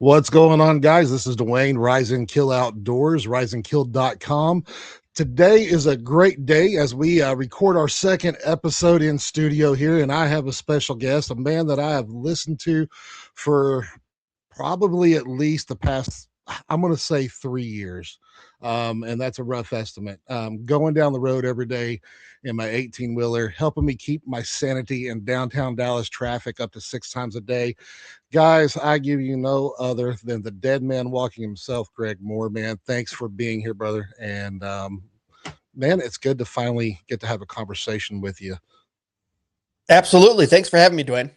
What's going on, guys? This is Dwayne, Rise and Kill Outdoors, riseandkill.com. Today is a great day as we record our second episode in studio here, and I have a special guest, a man that I have listened to for probably at least the past, I'm going to say 3 years. And that's a rough estimate. Going down the road every day in my 18 wheeler, helping me keep my sanity in downtown Dallas traffic up to 6 times a day. Guys, I give you no other than the dead man walking himself, Greg Moore, man. Thanks for being here, brother. And man, it's good to finally get to have a conversation with you. Absolutely. Thanks for having me, Dwayne.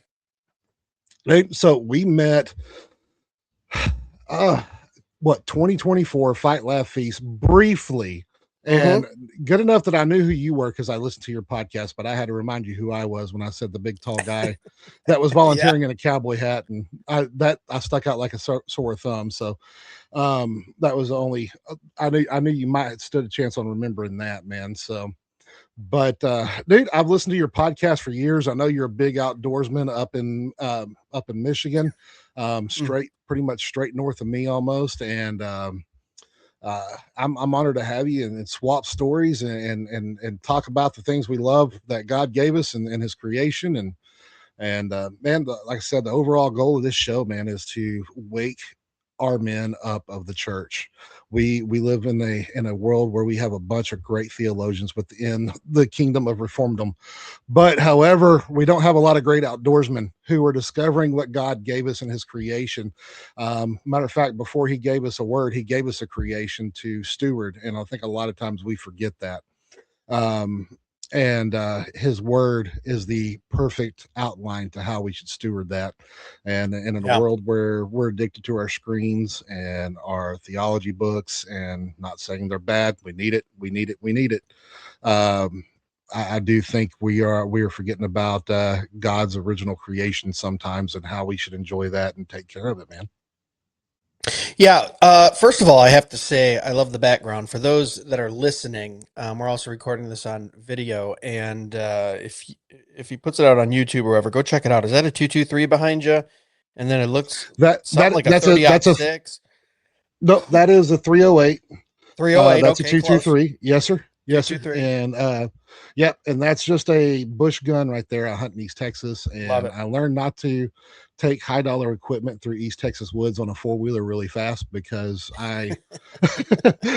Right. So we met 2024 Fight Laugh Feast briefly, and good enough that I knew who you were because I listened to your podcast, but I had to remind you who I was when I said the big tall guy that was volunteering in a cowboy hat, and I stuck out like a sore thumb. So that was the only I knew you might have stood a chance on remembering that, man. So but dude, I've listened to your podcast for years. I know you're a big outdoorsman up in Michigan, pretty much straight north of me almost. And I'm honored to have you and swap stories and talk about the things we love that God gave us and his creation. And man, like I said, the overall goal of this show, man, is to wake our men up of the church. We live in a world where we have a bunch of great theologians within the kingdom of Reformdom, but however, we don't have a lot of great outdoorsmen who are discovering what God gave us in his creation. Matter of fact, before he gave us a word, he gave us a creation to steward, and I think a lot of times we forget that. And his word is the perfect outline to how we should steward that. And in a world where we're addicted to our screens and our theology books, and not saying they're bad, we need it. I do think we are forgetting about God's original creation sometimes, and how we should enjoy that and take care of it, man. Yeah. First of all, I have to say I love the background. For those that are listening, we're also recording this on video, and if he puts it out on YouTube or wherever, go check it out. Is that a 223 behind you? And then it looks something like a 30-06. No, that is a 308. 308. That's okay, a 223. Yes, sir. Yes, sir. 223. And yep, and that's just a bush gun right there. I hunt in East Texas, and I learned not to take high dollar equipment through East Texas woods on a 4-wheeler really fast because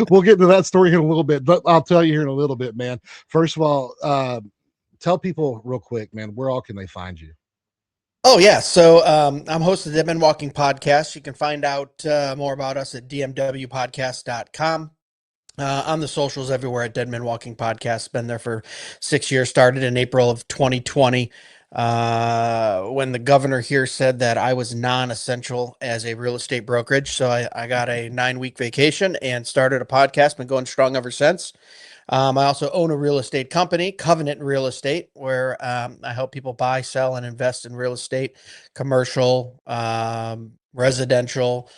we'll get into that story here in a little bit, but I'll tell you here in a little bit, man. First of all, tell people real quick, man, where all can they find you? Oh, yeah. So I'm host of the Dead Men Walking Podcast. You can find out more about us at dmwpodcast.com. On the socials everywhere at Dead Men Walking Podcast. Been there for 6 years. Started in April of 2020 when the governor here said that I was non-essential as a real estate brokerage. So I got a 9-week vacation and started a podcast. Been going strong ever since. I also own a real estate company, Covenant Real Estate, where I help people buy, sell, and invest in real estate, commercial, residential,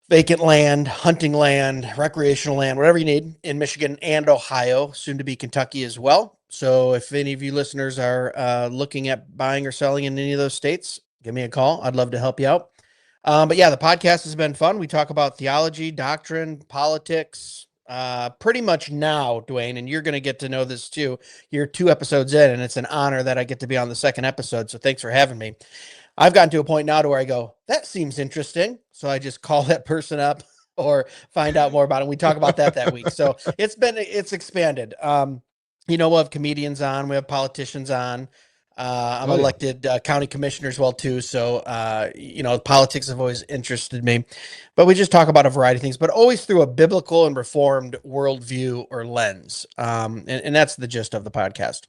vacant land, hunting land, recreational land, whatever you need in Michigan and Ohio, soon to be Kentucky as well. So if any of you listeners are looking at buying or selling in any of those states, give me a call. I'd love to help you out. But yeah, the podcast has been fun. We talk about theology, doctrine, politics, pretty much now, Dwayne, and you're going to get to know this too. You're 2 episodes in, and it's an honor that I get to be on the second episode. So thanks for having me. I've gotten to a point now to where I go, that seems interesting. So I just call that person up or find out more about it. We talk about that week. So it's expanded. We'll have comedians on, we have politicians on. I'm elected county commissioner as well too. So, politics have always interested me, but we just talk about a variety of things, but always through a biblical and reformed worldview or lens. And that's the gist of the podcast.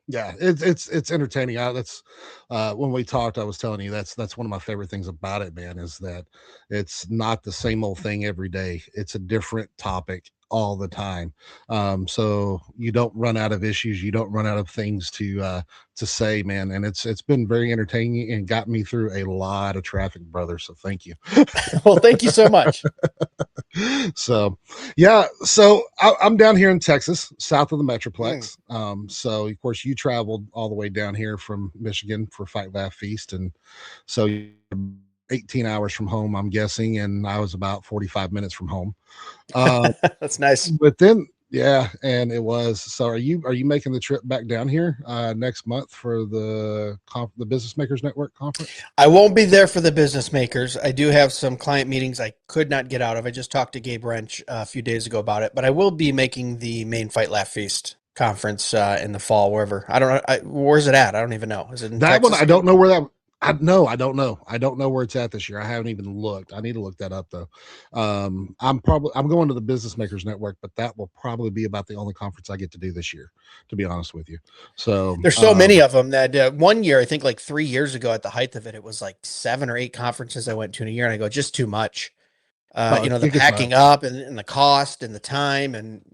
Yeah, it's entertaining. That's when we talked, I was telling you that's one of my favorite things about it, man, is that it's not the same old thing every day. It's a different topic all the time. So you don't run out of issues, you don't run out of things to say, man. And it's been very entertaining and got me through a lot of traffic, brother. So thank you. Well, thank you so much. So yeah, so I'm down here in Texas, south of the Metroplex. So of course you traveled all the way down here from Michigan for Fight Laugh Feast, and so 18 hours from home, I'm guessing, and I was about 45 minutes from home. Um, That's nice. but then, yeah, and it was. So, are you making the trip back down here next month for the Business Makers Network conference? I won't be there for the business makers. I do have some client meetings I could not get out of. I just talked to Gabe Wrench a few days ago about it, but I will be making the main Fight Laugh Feast conference in the fall, wherever. I don't know. Where's it at? I don't even know. Is it in That one, Texas I again? don't know where that. I don't know. I don't know where it's at this year. I haven't even looked. I need to look that up though. I'm going to the Business Makers Network, but that will probably be about the only conference I get to do this year, to be honest with you. So There's so many of them that one year, I think like 3 years ago at the height of it, it was like 7 or 8 conferences I went to in a year, and I go, just too much. no, The it gets packing nuts. up and the cost and the time. And,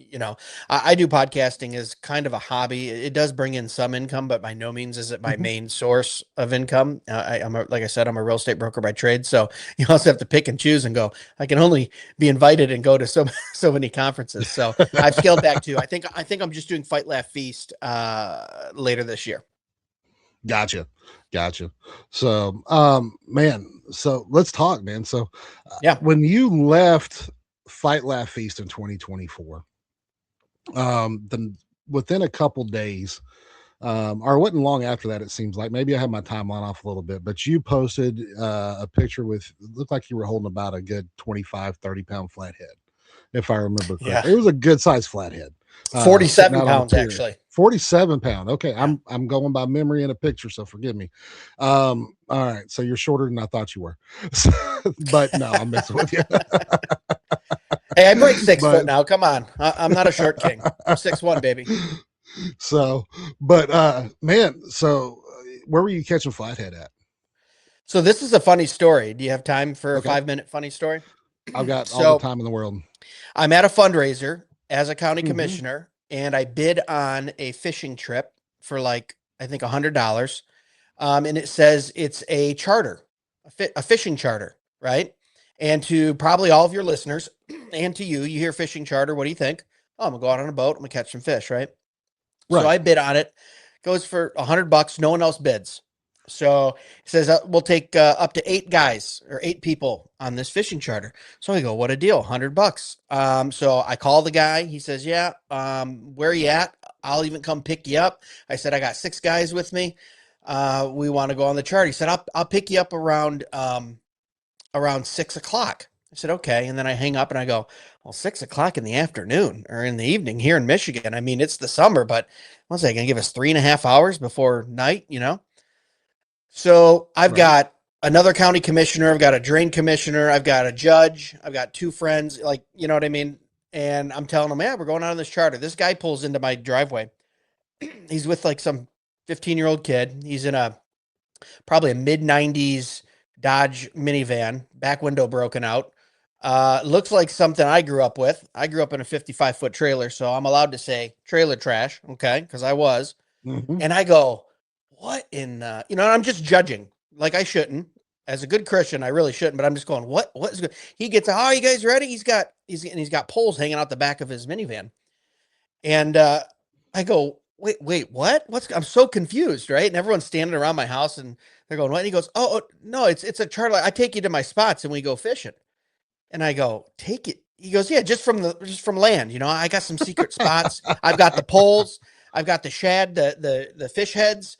I do podcasting as kind of a hobby. It does bring in some income, but by no means is it my Mhm. main source of income. Like I said, I'm a real estate broker by trade. So you also have to pick and choose and go, I can only be invited and go to so many conferences. So I've scaled back too. I think I'm just doing Fight Laugh Feast, later this year. Gotcha. So, man, so let's talk, man. So, Yeah. when you left Fight Laugh Feast in 2024, then within a couple days, or it wasn't long after that, it seems like maybe I had my timeline off a little bit, but you posted a picture with, it looked like you were holding about a good 25, 30 pound flathead, if I remember Yeah. correctly. It was a good sized flathead, sitting 47 out on a pounds, pier. actually. 47 pound. Okay, Yeah. I'm going by memory in a picture, so forgive me. All right, so you're shorter than I thought you were. But no, I'm messing with you. Hey, I break 6 foot But now. Come on. I'm not a short king. I'm 6'1", baby. so, but man, so where were you catching flathead at? So this is a funny story. Do you have time for a Okay, 5-minute funny story? I've got all the So time in the world. I'm at a fundraiser as a county Hmm. commissioner, and I bid on a fishing trip for like, I think $100. And it says it's a charter, a fishing charter, right? And to probably all of your listeners and to you, you hear fishing charter. What do you think? Oh, I'm gonna go out on a boat. I'm gonna catch some fish, right? So Right. I bid on it. Goes for $100. No one else bids. So it says we'll take up to 8 guys or 8 people on this fishing charter. So I go, what a deal, $100. So I call the guy. He says, yeah. Where are you at? I'll even come pick you up. I said, I got 6 guys with me. We want to go on the chart. He said, I'll pick you up around 6 o'clock. I said, okay. And then I hang up and I go, well, 6 o'clock in the afternoon or in the evening here in Michigan. I mean, it's the summer, but what's that going to give us 3.5 hours before night? So I've Right. got another county commissioner. I've got a drain commissioner. I've got a judge. I've got 2 friends. Like, you know what I mean? And I'm telling them, yeah, we're going out on this charter. This guy pulls into my driveway. He's with like some 15-year-old kid. He's in probably a mid 90s Dodge minivan, back window broken out. Looks like something I grew up with. I grew up in a 55-foot trailer, so I'm allowed to say trailer trash, okay? Because I was. Hmm. And I go, what in, I'm just judging. Like I shouldn't. As a good Christian, I really shouldn't, but I'm just going, what is good? He gets, oh, you guys ready? He's got poles hanging out the back of his minivan. And I go, wait, what? I'm so confused, right? And everyone's standing around my house and they're going, what? And he goes, no, it's a charter. I take you to my spots and we go fishing. And I go, take it. He goes, yeah, just from land. I got some secret spots. I've got the poles. I've got the shad, the fish heads.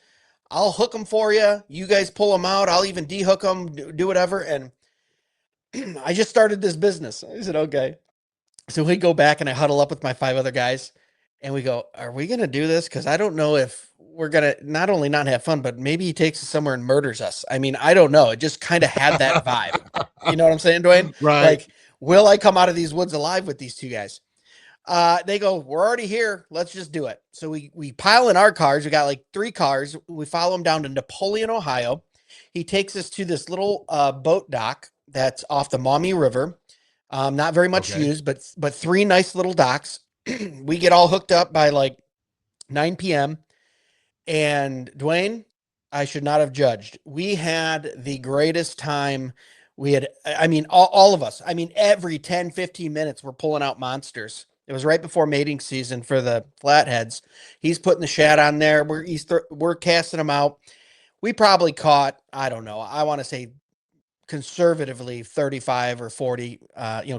I'll hook them for you. You guys pull them out. I'll even dehook them, do whatever. And I just started this business. I said, okay. So we go back and I huddle up with my 5 other guys and we go, are we going to do this? Because I don't know if we're going to not only not have fun, but maybe he takes us somewhere and murders us. I mean, I don't know. It just kind of had that vibe. You know what I'm saying, Dwayne? Right. Like, will I come out of these woods alive with these 2 guys? They go, we're already here. Let's just do it. So we pile in our cars. We got like 3 cars. We follow him down to Napoleon, Ohio. He takes us to this little boat dock that's off the Maumee River. Not very much Okay. used, but 3 nice little docks. We get all hooked up by like 9 p.m. And Dwayne, I should not have judged. We had the greatest time. I mean, all of us, I mean, every 10, 15 minutes, we're pulling out monsters. It was right before mating season for the flatheads. He's putting the shad on there. We're casting them out. We probably caught, I don't know, I want to say conservatively 35 or 40,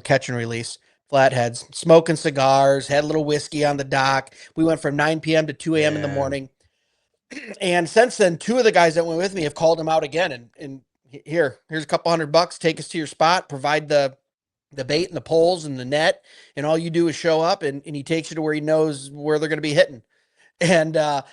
catch and release flatheads, smoking cigars, had a little whiskey on the dock. We went from 9 p.m. to 2 a.m. in the Man. morning. And since then, two of the guys that went with me have called him out again. And here's a couple $100. Take us to your spot, provide the bait and the poles and the net. And all you do is show up and he takes you to where he knows where they're going to be hitting. And, I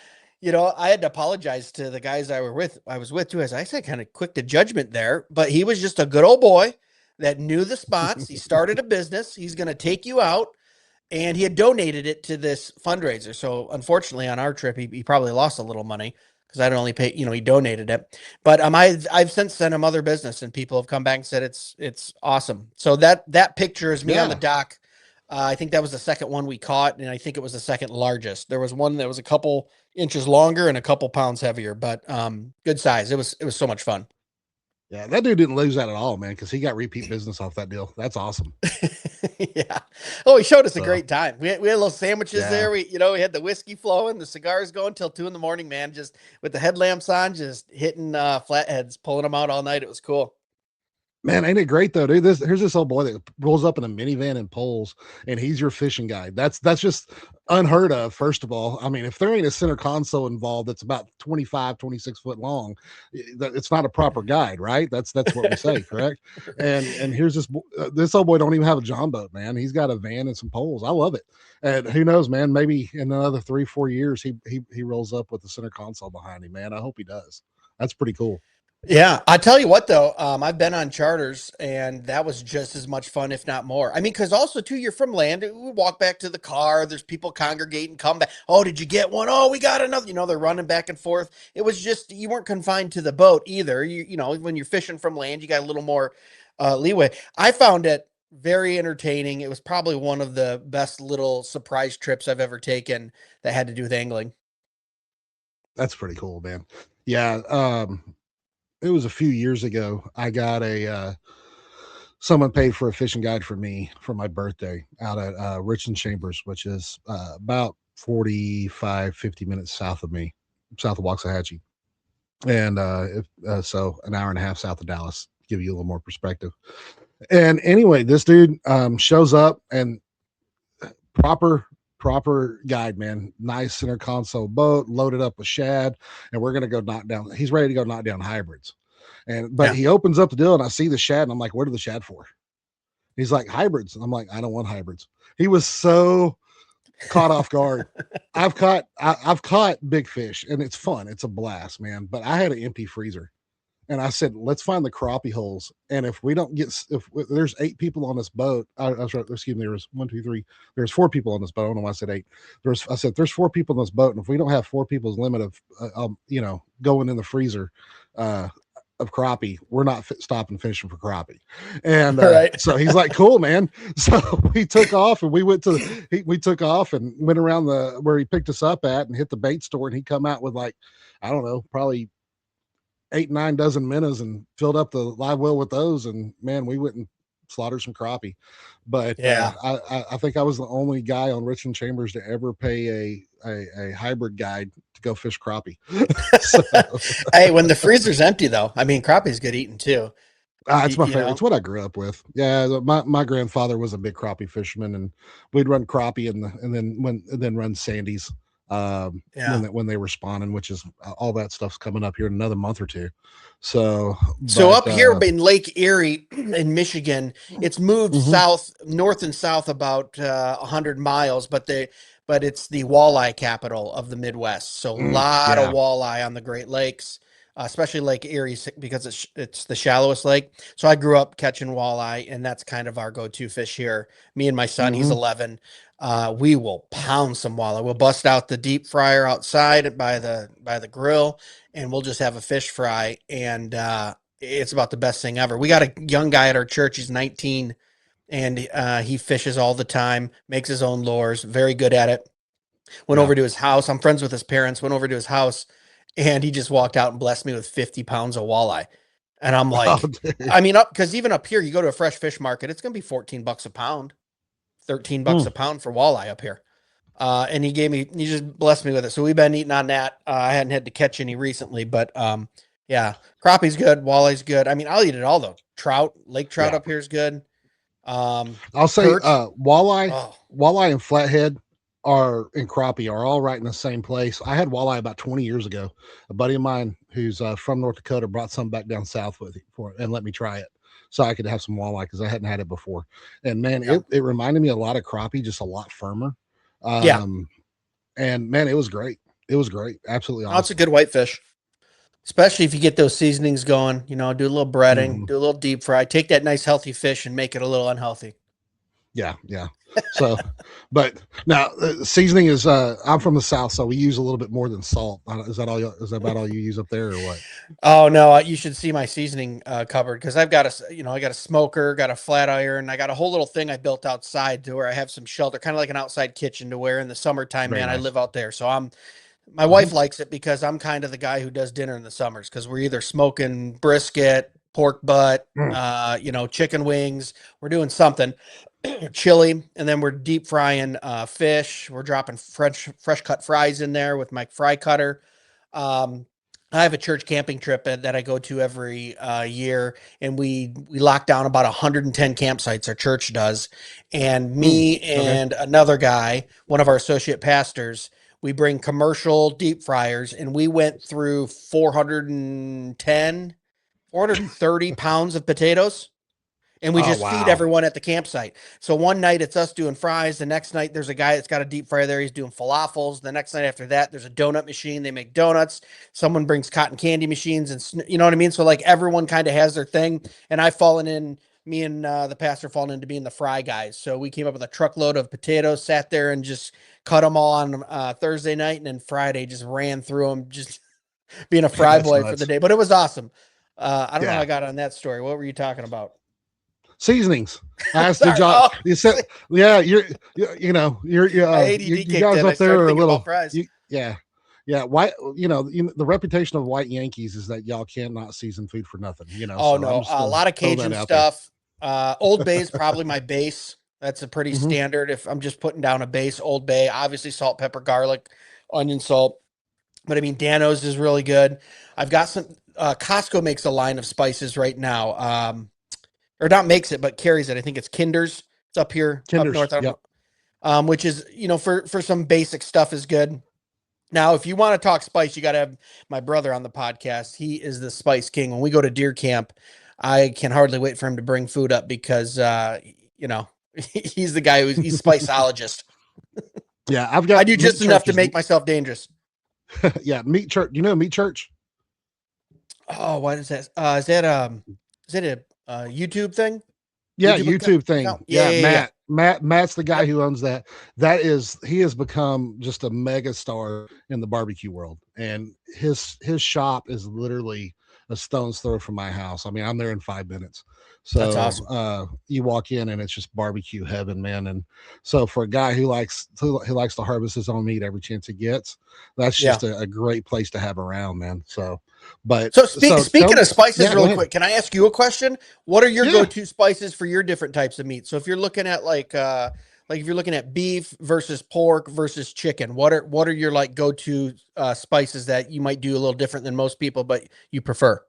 had to apologize to the guys I was with too, as I said, kind of quick to judgment there, but he was just a good old boy that knew the spots. He started a business. He's going to take you out, and he had donated it to this fundraiser. So unfortunately on our trip, he probably lost a little money because I'd only pay, he donated it, but, I've since sent him other business and people have come back and said, it's awesome. So that picture is me on the dock. I think that was the second one we caught, and I think it was the second largest. There was one that was a couple inches longer and a couple pounds heavier, but good size. It was so much fun. Yeah, that dude didn't lose that at all, man, because he got repeat business off that deal. That's awesome. Yeah. Oh, he showed us a great time. We had little sandwiches there. We had the whiskey flowing, the cigars going till 2 a.m, man, just with the headlamps on, just hitting flatheads, pulling them out all night. It was cool. Man, ain't it great though, dude? Here's this old boy that rolls up in a minivan and poles, and he's your fishing guide. That's just unheard of. First of all, I mean, if there ain't a center console involved that's about 25, 26 foot long, it's not a proper guide, right? That's what we say, correct? And here's this old boy don't even have a John boat, man. He's got a van and some poles. I love it. And who knows, man? Maybe in another 3-4 years, he rolls up with the center console behind him, man. I hope he does. That's pretty cool. Yeah, I tell you what though, I've been on charters and that was just as much fun, if not more. I mean, because also too, you're from land. We walk back to the car. There's people congregating, come back. Oh, did you get one? Oh, we got another. They're running back and forth. It was just you weren't confined to the boat either. When you're fishing from land, you got a little more leeway. I found it very entertaining. It was probably one of the best little surprise trips I've ever taken that had to do with angling. That's pretty cool, man. Yeah. It was a few years ago. I got someone paid for a fishing guide for me for my birthday out at Richland Chambers, which is about 50 minutes south of me, south of Waxahachie. And so an hour and a half south of Dallas, give you a little more perspective. And anyway, this dude shows up and proper guide, man. Nice center console boat, loaded up with shad, and we're gonna go knock down. He's ready to go knock down hybrids, but he opens up the deal, and I see the shad, and I'm like, "What are the shad for?" He's like, "Hybrids." And I'm like, "I don't want hybrids." He was so caught off guard. I've caught big fish, and it's fun. It's a blast, man. But I had an empty freezer. And I said, let's find the crappie holes. And if we don't get, if there's 8 people on this boat, excuse me, there was 1, 2, 3, there's 4 people on this boat. I don't know why I said 8. I said, there's 4 people on this boat. And if we don't have 4 people's limit of, going in the freezer, of crappie, we're not stopping fishing for crappie. And so he's like, cool, man. So we took off and we went took off and went around where he picked us up at and hit the bait store. And he come out with like, I don't know, probably 8, 9 dozen minnows and filled up the live well with those. And man, we went and slaughtered some crappie. But I think I was the only guy on Richland Chambers to ever pay a hybrid guide to go fish crappie. Hey, when the freezer's empty though, I mean, crappie's good eating too. It's my favorite. It's what I grew up with. Yeah, my grandfather was a big crappie fisherman, and we'd run crappie and then run sandies when they were spawning, which is all that stuff's coming up here in another month or 2. So up here in Lake Erie in Michigan, it's moved north and south about 100 miles, but it's the walleye capital of the Midwest. So a lot of walleye on the Great Lakes, especially Lake Erie, because it's the shallowest lake. So I grew up catching walleye, and that's kind of our go-to fish here. Me and my son, he's 11. We will pound some walleye. We'll bust out the deep fryer outside by the grill, and we'll just have a fish fry. And it's about the best thing ever. We got a young guy at our church. He's 19, and he fishes all the time, makes his own lures, very good at it. Went over to his house. I'm friends with his parents. Went over to his house, and he just walked out and blessed me with 50 pounds of walleye. And I'm like, because even up here, you go to a fresh fish market, it's going to be $14 a pound, $13 a pound for walleye up here. And he just blessed me with it. So we've been eating on that. I hadn't had to catch any recently, but Yeah. Crappie's good. Walleye's good. I mean, I'll eat it all though. Trout, lake trout Yeah. up here is good. I'll say Perch. walleye, Oh, walleye and flathead are and crappie are all right in the same place. I had walleye about 20 years ago. A buddy of mine who's from North Dakota brought some back down south with for and let me try it so I could have some walleye because I hadn't had it before. And man, yeah. it reminded me a lot of crappie, just a lot firmer. Yeah. And man, it was great. It was great. Absolutely Oh, it's a awesome. good whitefish. Especially if you get those seasonings going, do a little breading, Mhm. do a little deep fry, take that nice healthy fish and make it a little unhealthy. Yeah, yeah. So, but now seasoning is. I'm from the south, so we use a little bit more than salt. Is that all? Is that about all you use up there, or what? Oh no, you should see my seasoning cupboard because I've got I got a smoker, got a flat iron, I got a whole little thing I built outside to where I have some shelter, kind of like an outside kitchen to where in the summertime, Very man, I nice. live out there. So my Hmm. wife likes it because I'm kind of the guy who does dinner in the summers because we're either smoking brisket, pork butt, Mm. chicken wings. We're doing something chili, and then we're deep frying fish. We're dropping fresh cut fries in there with my fry cutter. Um, I have a church camping trip that I go to every year, and we lock down about 110 campsites. Our church does, and Mm. me Okay. and another guy, one of our associate pastors, we bring commercial deep fryers, and we went through 430 pounds of potatoes, and we Oh just feed wow. everyone at the campsite. So one night it's us doing fries. The next night there's a guy that's got a deep fryer there. He's doing falafels. The next night after that, there's a donut machine. They make donuts. Someone brings cotton candy machines, and you know what I mean. So like everyone kind of has their thing. And I've fallen in. Me and the pastor fallen into being the fry guys. So we came up with a truckload of potatoes, sat there and just cut them all on Thursday night, and then Friday just ran through them, just being a fry That's boy for the nuts. day. But it was awesome. I don't know how Yeah. I got on that story. What were you talking about? Seasonings. I asked, did Sorry. y'all? Oh, You said, yeah. my ADD you kicked guys in. I up there started are a thinking about little. fries. Yeah. Yeah. Why? The reputation of white Yankees is that y'all cannot season food for nothing. Oh So I'm no, just a gonna lot of throw that Cajun out there. stuff. Old Bay is probably my base. That's a pretty Hmm. standard. If I'm just putting down a base, Old Bay, obviously salt, pepper, garlic, onion, salt. But I mean, Dano's is really good. I've got some. Costco makes a line of spices right now. Or not makes it, but carries it. I think it's Kinder's. It's up here, up Kinders. north. I don't Yep. know. Which is for some basic stuff is good. Now, if you want to talk spice, you got to have my brother on the podcast. He is the spice king. When we go to deer camp, I can hardly wait for him to bring food up because, he's the guy he's spiceologist. Yeah. I've I got do meat just enough to churches. make myself dangerous. Yeah. Meat church. You know meat church? Oh, what is that? Is that a YouTube thing? Yeah, YouTube YouTube account? thing. Yeah, Yeah, yeah, yeah. Matt's the guy Yep. who owns that. He has become just a mega star in the barbecue world. And his shop is literally a stone's throw from my house. I mean, I'm there in 5 minutes. That's So awesome. you walk in and it's just barbecue heaven, man. And so for a guy who likes to harvest his own meat every chance he gets, that's Yeah. just a great place to have around, man. So but So so speaking of spices, yeah, go really ahead. quick, can I ask you a question? What are your Yeah. go-to spices for your different types of meat? So if you're looking at like if you're looking at beef versus pork versus chicken, what are your like go-to spices that you might do a little different than most people, but you prefer?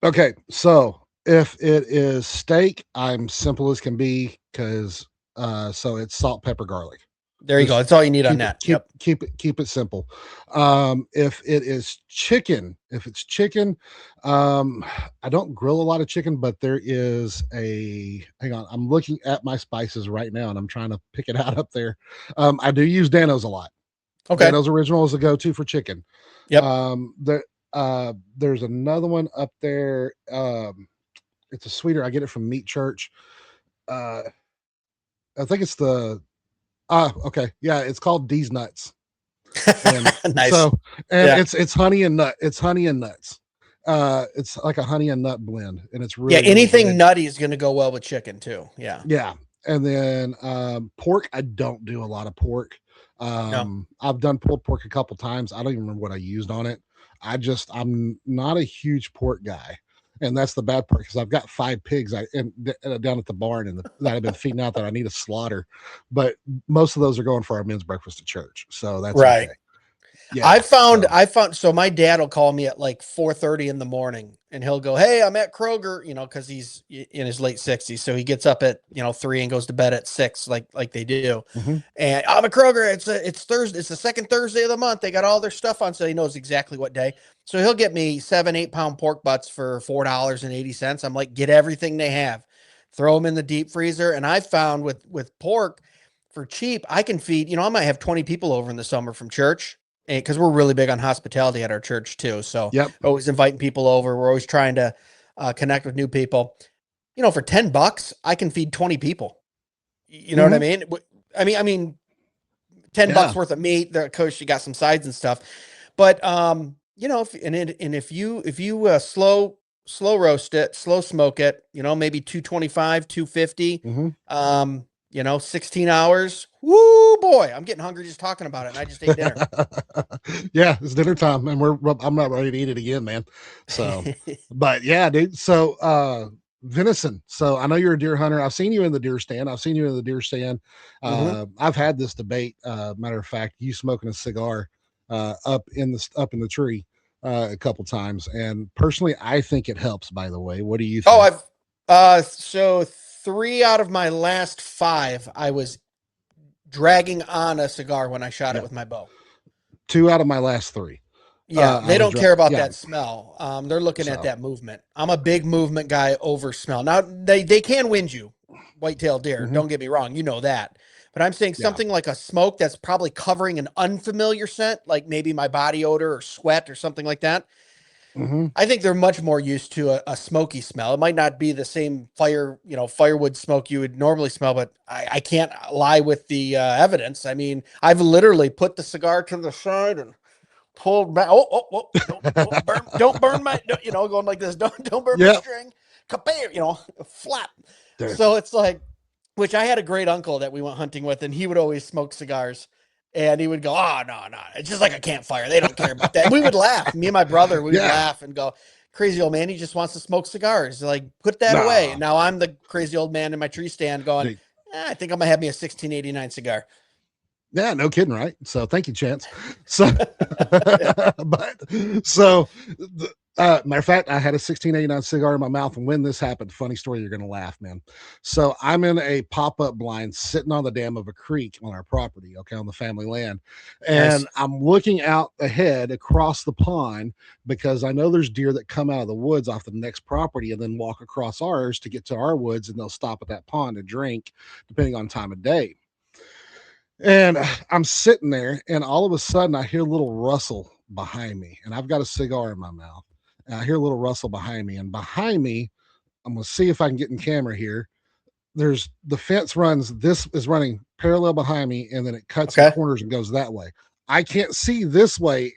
Okay, so if it is steak, I'm simple as can be because so it's salt, pepper, garlic. There you go. Just That's all you need on keep it that. keep Yep. keep it keep it simple. If it's chicken, um, I don't grill a lot of chicken, but there is a hang on. I'm looking at my spices right now and I'm trying to pick it out up there. I do use Danos a lot. Okay. Danos Original is a go-to for chicken. Yep. There's another one up there. It's a sweeter. I get it from Meat Church. Uh, I think it's okay. Yeah, it's called D's Nuts. And Nice. so and Yeah. it's honey and nut. It's honey and nuts. It's like a honey and nut blend, and it's Yeah. really, really Anything good. nutty is going to go well with chicken too. Yeah. Yeah. And then pork, I don't do a lot of pork. No. I've done pulled pork a couple times. I don't even remember what I used on it. I'm not a huge pork guy. And that's the bad part because I've got 5 pigs down at the barn that I've been feeding out that I need to slaughter. But most of those are going for our men's breakfast at church. So that's Right. okay. Yeah. I found, so my dad will call me at like 4:30 in the morning and he'll go, "Hey, I'm at Kroger," cause he's in his late 60s. So he gets up at, 3 and goes to bed at 6, like they do. hmm And I'm at Kroger. It's Thursday. It's the second Thursday of the month. They got all their stuff on. So he knows exactly what day. So he'll get me 7, 8 pound pork butts for $4.80. I'm like, get everything they have, throw them in the deep freezer. And I found with pork for cheap, I can feed, I might have 20 people over in the summer from church, because we're really big on hospitality at our church too. So Yep. always inviting people over. We're always trying to connect with new people. For $10, I can feed 20 people. You know what I hmm mean? I mean, $10 Yeah. worth of meat. Of course, you got some sides and stuff, but if you slow roast it, slow smoke it, maybe 225, 250, hmm 16 hours. Woo, boy, I'm getting hungry just talking about it, and I just ate dinner. Yeah, it's dinner time, and I'm not ready to eat it again, man. So, but yeah, dude. So, venison. So I know you're a deer hunter. I've seen you in the deer stand. hmm I've had this debate. Matter of fact, you smoking a cigar up in the tree a couple times, and personally, I think it helps. By the way, what do you Oh, think? so 3 out of my last 5, I was dragging on a cigar when I shot it Yeah, with my bow. 2 out of my last 3. Yeah, I they was don't care about yeah. that smell. They're looking at So that movement. I'm a big movement guy over smell. Now they can wind you, white-tailed deer. mhm, Don't get me wrong, you know that. But I'm saying yeah. something like a smoke that's probably covering an unfamiliar scent, like maybe my body odor or sweat or something like that. hmm I think they're much more used to a smoky smell. It might not be the same firewood smoke you would normally smell, but I can't lie with the evidence. I mean, I've literally put the cigar to the side and pulled back. Oh, don't burn my, going like this. Don't burn my Yep. string. Kapam, flap. Dude. So it's like, which I had a great uncle that we went hunting with, and he would always smoke cigars. And he would go, "Oh, no, no. It's just like a campfire. They don't care about that." And we would laugh. Me and my brother, we would Yeah. laugh and go, "Crazy old man, he just wants to smoke cigars. Like, put that away." Nah. And now I'm the crazy old man in my tree stand going, Dude. I think I'm going to have me a 1689 cigar. Yeah, no kidding, right? So thank you, Chance. So, Yeah. but so, matter of fact, I had a 1689 cigar in my mouth, and when this happened, funny story, you're gonna laugh, man. So I'm in a pop-up blind sitting on the dam of a creek on our property, okay, on the family land, Nice. and I'm looking out ahead across the pond because I know there's deer that come out of the woods off the next property and then walk across ours to get to our woods, and they'll stop at that pond to drink, depending on time of day. And I'm sitting there, and all of a sudden, I hear a little rustle behind me, and I've got a cigar in my mouth. And I hear a little rustle behind me, and behind me, I'm going to see if I can get in camera here. There's the fence runs, this is running parallel behind me, and then it cuts and Okay. corners and goes that way. I can't see this way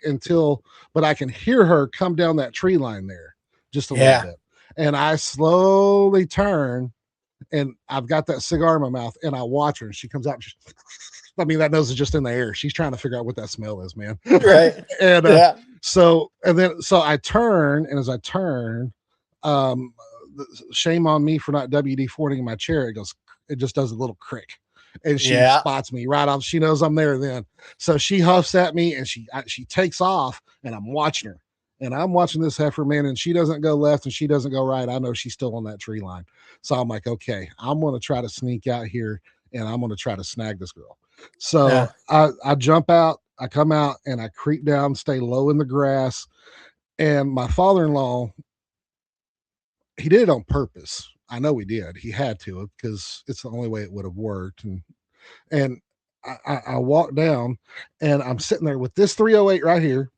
but I can hear her come down that tree line there just a little Yeah. bit. And I slowly turn, and I've got that cigar in my mouth, and I watch her, and she comes out. I mean, that nose is just in the air. She's trying to figure out what that smell is, man. Right. and Yeah. so I turn, and as I turn, um, shame on me for not WD 40 in my chair. It just does a little crick, and she Yeah. spots me right off. She knows I'm there then, so she huffs at me, and she takes off, and I'm watching her. And I'm watching this heifer, man, and she doesn't go left and she doesn't go right. I know she's still on that tree line. So I'm like, okay, I'm going to try to sneak out here, and I'm going to try to snag this girl. So Yeah. I jump out, I come out, and I creep down, stay low in the grass. And my father-in-law, he did it on purpose. I know he did. He had to because it's the only way it would have worked. And I walk down, and I'm sitting there with this 308 right here,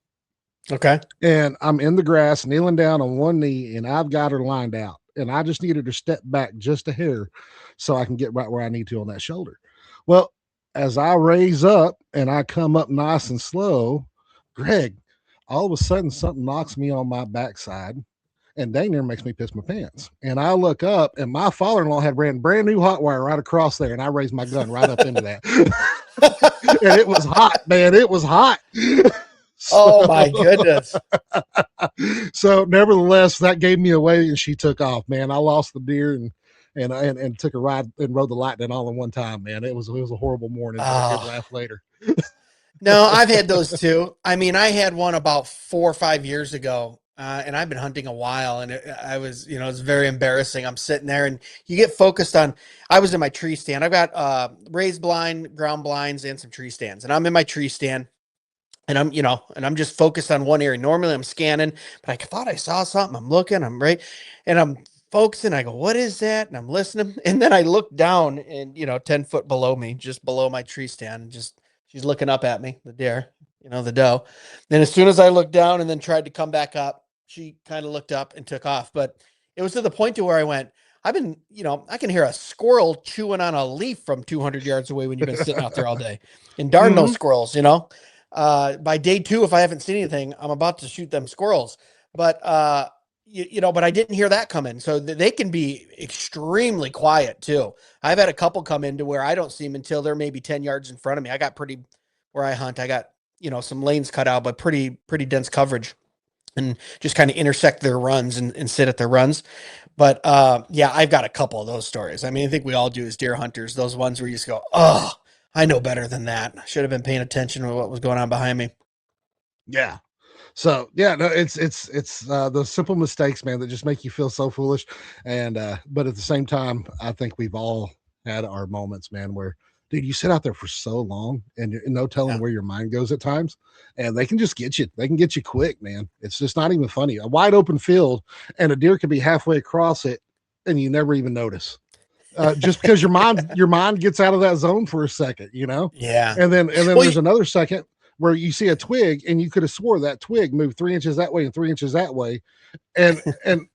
Okay. and I'm in the grass, kneeling down on one knee, and I've got her lined out. And I just needed to step back just a hair so I can get right where I need to on that shoulder. Well, as I raise up and I come up nice and slow, Greg, all of a sudden something knocks me on my backside, and dang near makes me piss my pants. And I look up, and my father-in-law had ran brand new hot wire right across there, and I raised my gun right up into that. And it was hot, man. It was hot. Oh my goodness. So nevertheless, that gave me away, and she took off. Man, I lost the deer and took a ride and rode the lightning all in one time. Man, it was a horrible morning, but a good Oh, laugh later. No, I've had those too. I mean, I had one about 4 or 5 years ago, and I've been hunting a while, and I was, it's very embarrassing. I'm sitting there, and you get focused on. I was in my tree stand. I've got raised blind, ground blinds, and some tree stands, and I'm in my tree stand, and I'm just focused on one area. Normally, I'm scanning, but I thought I saw something. I'm looking, I'm right, and I'm focusing. I go, "What is that?" And I'm listening, and then I look down, and 10 foot below me, just below my tree stand, and just she's looking up at me, the deer, the doe. Then as soon as I looked down and then tried to come back up, she kind of looked up and took off. But it was to the point to where I went, I've been, I can hear a squirrel chewing on a leaf from 200 yards away when you've been sitting out there all day. And darn those squirrels, by day 2, if I haven't seen anything, I'm about to shoot them squirrels. But, but I didn't hear that come in. So they can be extremely quiet too. I've had a couple come in to where I don't see them until they're maybe 10 yards in front of me. I got where I hunt, I got, some lanes cut out, but pretty dense coverage, and just kind of intersect their runs and sit at their runs. But yeah, I've got a couple of those stories. I mean, I think we all do as deer hunters, those ones where you just go, oh, I know better than that. I should have been paying attention to what was going on behind me. Yeah. So yeah, no, it's those simple mistakes, man, that just make you feel so foolish. And but at the same time, I think we've all had our moments, man, where dude, you sit out there for so long and you're no telling where your mind goes at times, and they can just get you. They can get you quick, man. It's just not even funny. A wide open field and a deer could be halfway across it, and you never even notice. Just because your mind gets out of that zone for a second, Yeah. And then there's another second where you see a twig and you could have swore that twig moved 3 inches that way and 3 inches that way. And and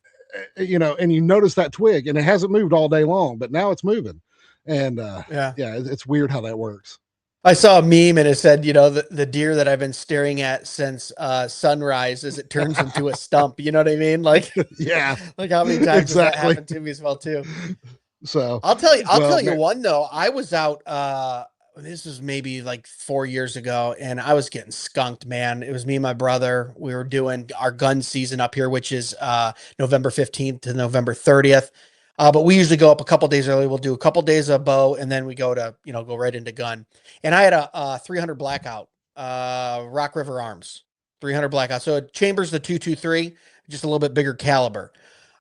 you notice that twig and it hasn't moved all day long, but now it's moving. And it's weird how that works. I saw a meme and it said, the deer that I've been staring at since sunrise as it turns into a stump. You know what I mean? Like, yeah, like how many times has that happened to me as well too? So I'll tell you one though. I was out, this was maybe like 4 years ago, and I was getting skunked, man. It was me and my brother. We were doing our gun season up here, which is November 15th to November 30th. But we usually go up a couple days early. We'll do a couple days of bow, and then we go to, go right into gun. And I had a 300 blackout, Rock River Arms, 300 blackout. So it chambers the 223, just a little bit bigger caliber.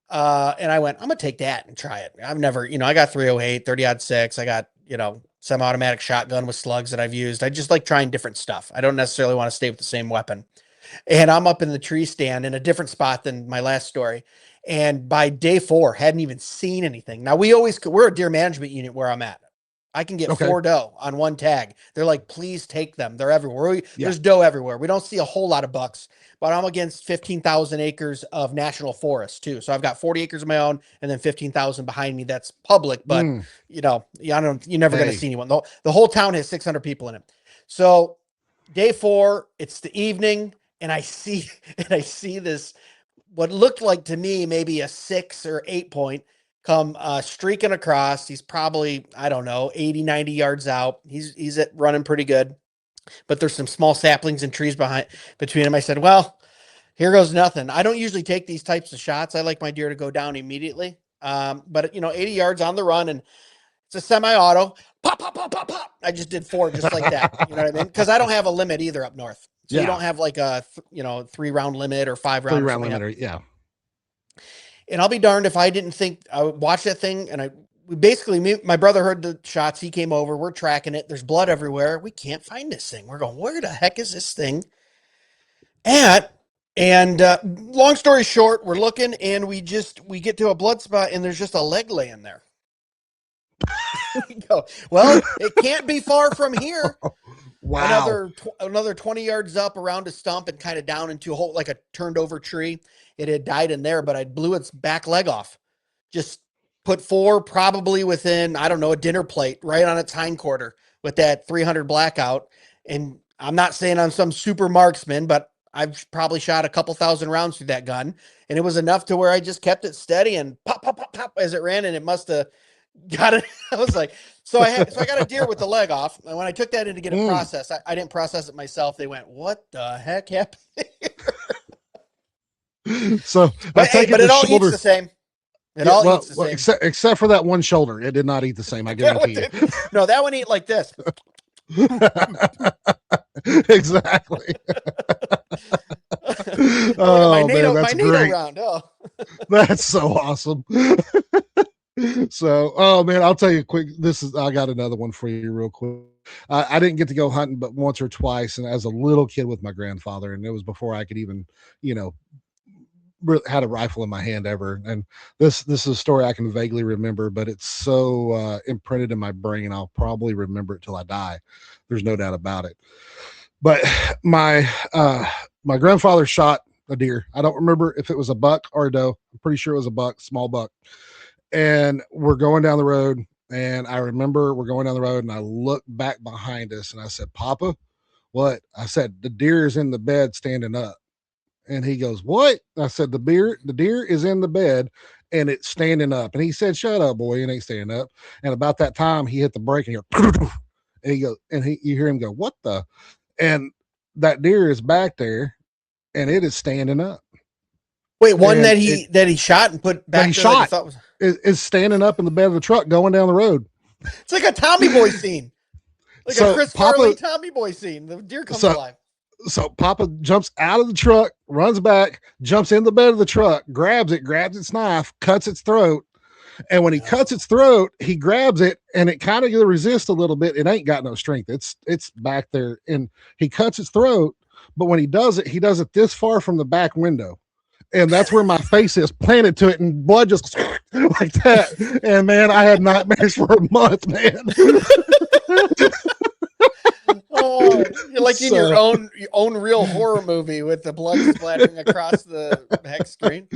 And I went, I'm gonna take that and try it. I've never, I got 308, 30-06. I got, semi-automatic shotgun with slugs that I've used. I just like trying different stuff. I don't necessarily want to stay with the same weapon. And I'm up in the tree stand in a different spot than my last story. And by day 4, hadn't even seen anything. Now we're a deer management unit where I'm at. I can get 4 doe on one tag. They're like, please take them. They're everywhere. There's doe everywhere. We don't see a whole lot of bucks, but I'm against 15,000 acres of national forest too. So I've got 40 acres of my own and then 15,000 behind me. That's public, but you're never going to see anyone. The whole town has 600 people in it. So day 4, it's the evening, and I see this, what looked like to me, maybe a 6 or 8 point come streaking across. He's probably, I don't know, 80, 90 yards out. He's running pretty good, but there's some small saplings and trees between him. I said, well, here goes nothing. I don't usually take these types of shots. I like my deer to go down immediately. But 80 yards on the run, and it's a semi-auto. Pop, pop, pop, pop, pop. I just did 4 just like that. You know what I mean? Because I don't have a limit either up north. So you don't have like a 3-round limit or 5-round 3-round limit. Yeah. And I'll be darned if I didn't think I would watch that thing. And my brother heard the shots. He came over. We're tracking it. There's blood everywhere. We can't find this thing. We're going, where the heck is this thing at? And long story short, we're looking, and we get to a blood spot, and there's just a leg laying there. We go, well, it can't be far from here. Wow. Another 20 yards up around a stump and kind of down into a hole, like a turned over tree. It had died in there, but I blew its back leg off. Just put 4 probably within, I don't know, a dinner plate right on its hindquarter with that 300 blackout. And I'm not saying I'm some super marksman, but I've probably shot a couple thousand rounds through that gun. And it was enough to where I just kept it steady and pop, pop, pop, pop as it ran. And it must have got it. I was like, so I got a deer with the leg off. And when I took that in to get it processed, I didn't process it myself. They went, what the heck happened here? So, but it all eats the same. It all eats the same. Except for that one shoulder. It did not eat the same. I guarantee you. No, that one ate like this. Exactly. My Oh man, NATO, my that's NATO great. round. Oh, That's so awesome. So, oh man, I'll tell you quick. I got another one for you real quick. I didn't get to go hunting but once or twice, and as a little kid with my grandfather, and it was before I could even, you know, had a rifle in my hand ever. And this is a story I can vaguely remember, but it's so imprinted in my brain, I'll probably remember it till I die. There's no doubt about it. But my my grandfather shot a deer. I don't remember if it was a buck or a doe. I'm pretty sure it was a buck, small buck. And we're going down the road, and I remember we're going down the road, and I look back behind us, and I said, "Papa, what?" I said, "The deer is in the bed standing up." And he goes, "What?" I said, the deer is in the bed and it's standing up." And he said, "Shut up, boy, it ain't standing up." And about that time, he hit the brake and he goes, and you hear him go, "What the?" And that deer is back there and it is standing up. wait, one And that he shot and put back he there that he shot thought was. is standing up in the bed of the truck going down the road. It's like a Tommy Boy scene, like a So Chris Farley Tommy Boy scene. The deer comes alive. So Papa jumps out of the truck, runs back, jumps in the bed of the truck, grabs its knife, cuts its throat. And when he cuts its throat, he grabs it and it kind of resists a little bit. It ain't got no strength. It's back there, and he cuts its throat. But when he does it this far from the back window. And that's where my face is planted to it, and blood just like that. And man, I had nightmares for a month, man. Oh, you're like in your own real horror movie with the blood splattering across the hex screen.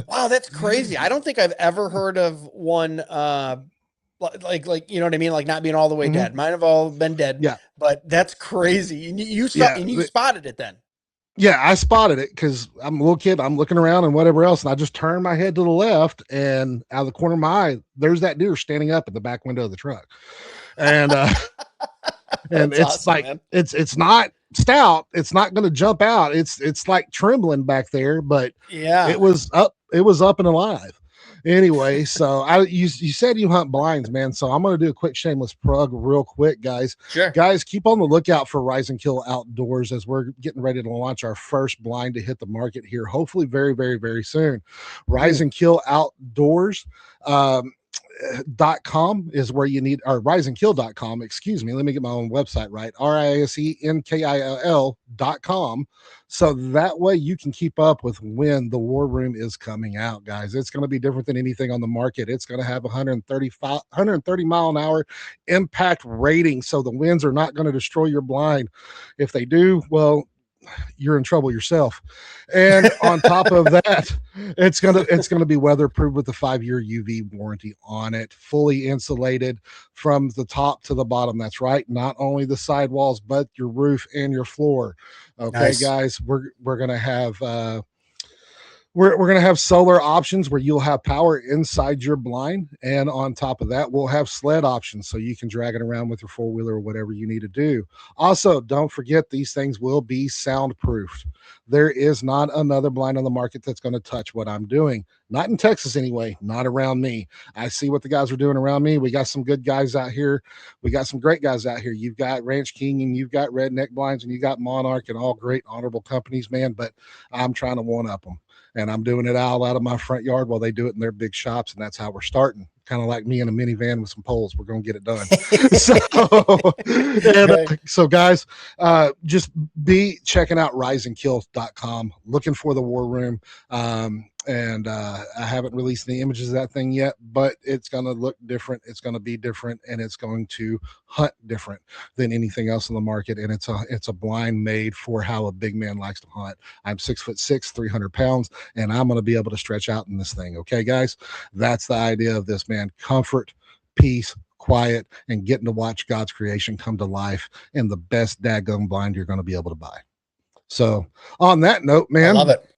Wow, that's crazy. I don't think I've ever heard of one like you know what I mean, like not being all the way dead. Mine have all been dead. Yeah, but that's crazy. You spotted it then. Yeah, I spotted it because I'm a little kid. I'm looking around and whatever else, and I just turned my head to the left, and out of the corner of my eye, there's that deer standing up in the back window of the truck. And and it's awesome, like man. It's not stout. It's not going to jump out. It's like trembling back there, but yeah, it was up and alive. Anyway, so you said you hunt blinds, man. So I'm going to do a quick shameless plug real quick, guys. Sure. Guys, keep on the lookout for Rise and Kill Outdoors as we're getting ready to launch our first blind to hit the market here, hopefully very, very, very soon. Rise and Kill Outdoors. .com is where you need, or riseandkill.com, excuse me, let me get my own website right, riseandkill.com, so that way you can keep up with when the War Room is coming out, guys. It's going to be different than anything on the market. It's going to have 130 mile an hour impact rating, so the winds are not going to destroy your blind. If they do, well, you're in trouble yourself. And on top of that, it's gonna be weatherproof with a 5-year UV warranty on it, fully insulated from the top to the bottom. That's right, not only the sidewalls but your roof and your floor. Okay, nice. Guys, we're gonna have we're going to have solar options where you'll have power inside your blind. And on top of that, we'll have sled options so you can drag it around with your four-wheeler or whatever you need to do. Also, don't forget these things will be soundproofed. There is not another blind on the market that's going to touch what I'm doing. Not in Texas anyway, not around me. I see what the guys are doing around me. We got some good guys out here. We got some great guys out here. You've got Ranch King and you've got Redneck Blinds and you got Monarch and all great honorable companies, man. But I'm trying to one-up them. And I'm doing it out of my front yard while they do it in their big shops. And that's how we're starting. Kind of like me in a minivan with some poles. We're going to get it done. So guys, just be checking out riseandkill.com, looking for the War Room. And I haven't released any images of that thing yet, but it's going to look different. It's going to be different, and it's going to hunt different than anything else in the market. And it's a blind made for how a big man likes to hunt. I'm 6'6", 300 pounds, and I'm going to be able to stretch out in this thing. Okay, guys, that's the idea of this, man. Comfort, peace, quiet, and getting to watch God's creation come to life in the best daggone blind you're going to be able to buy. So on that note, man, I love it.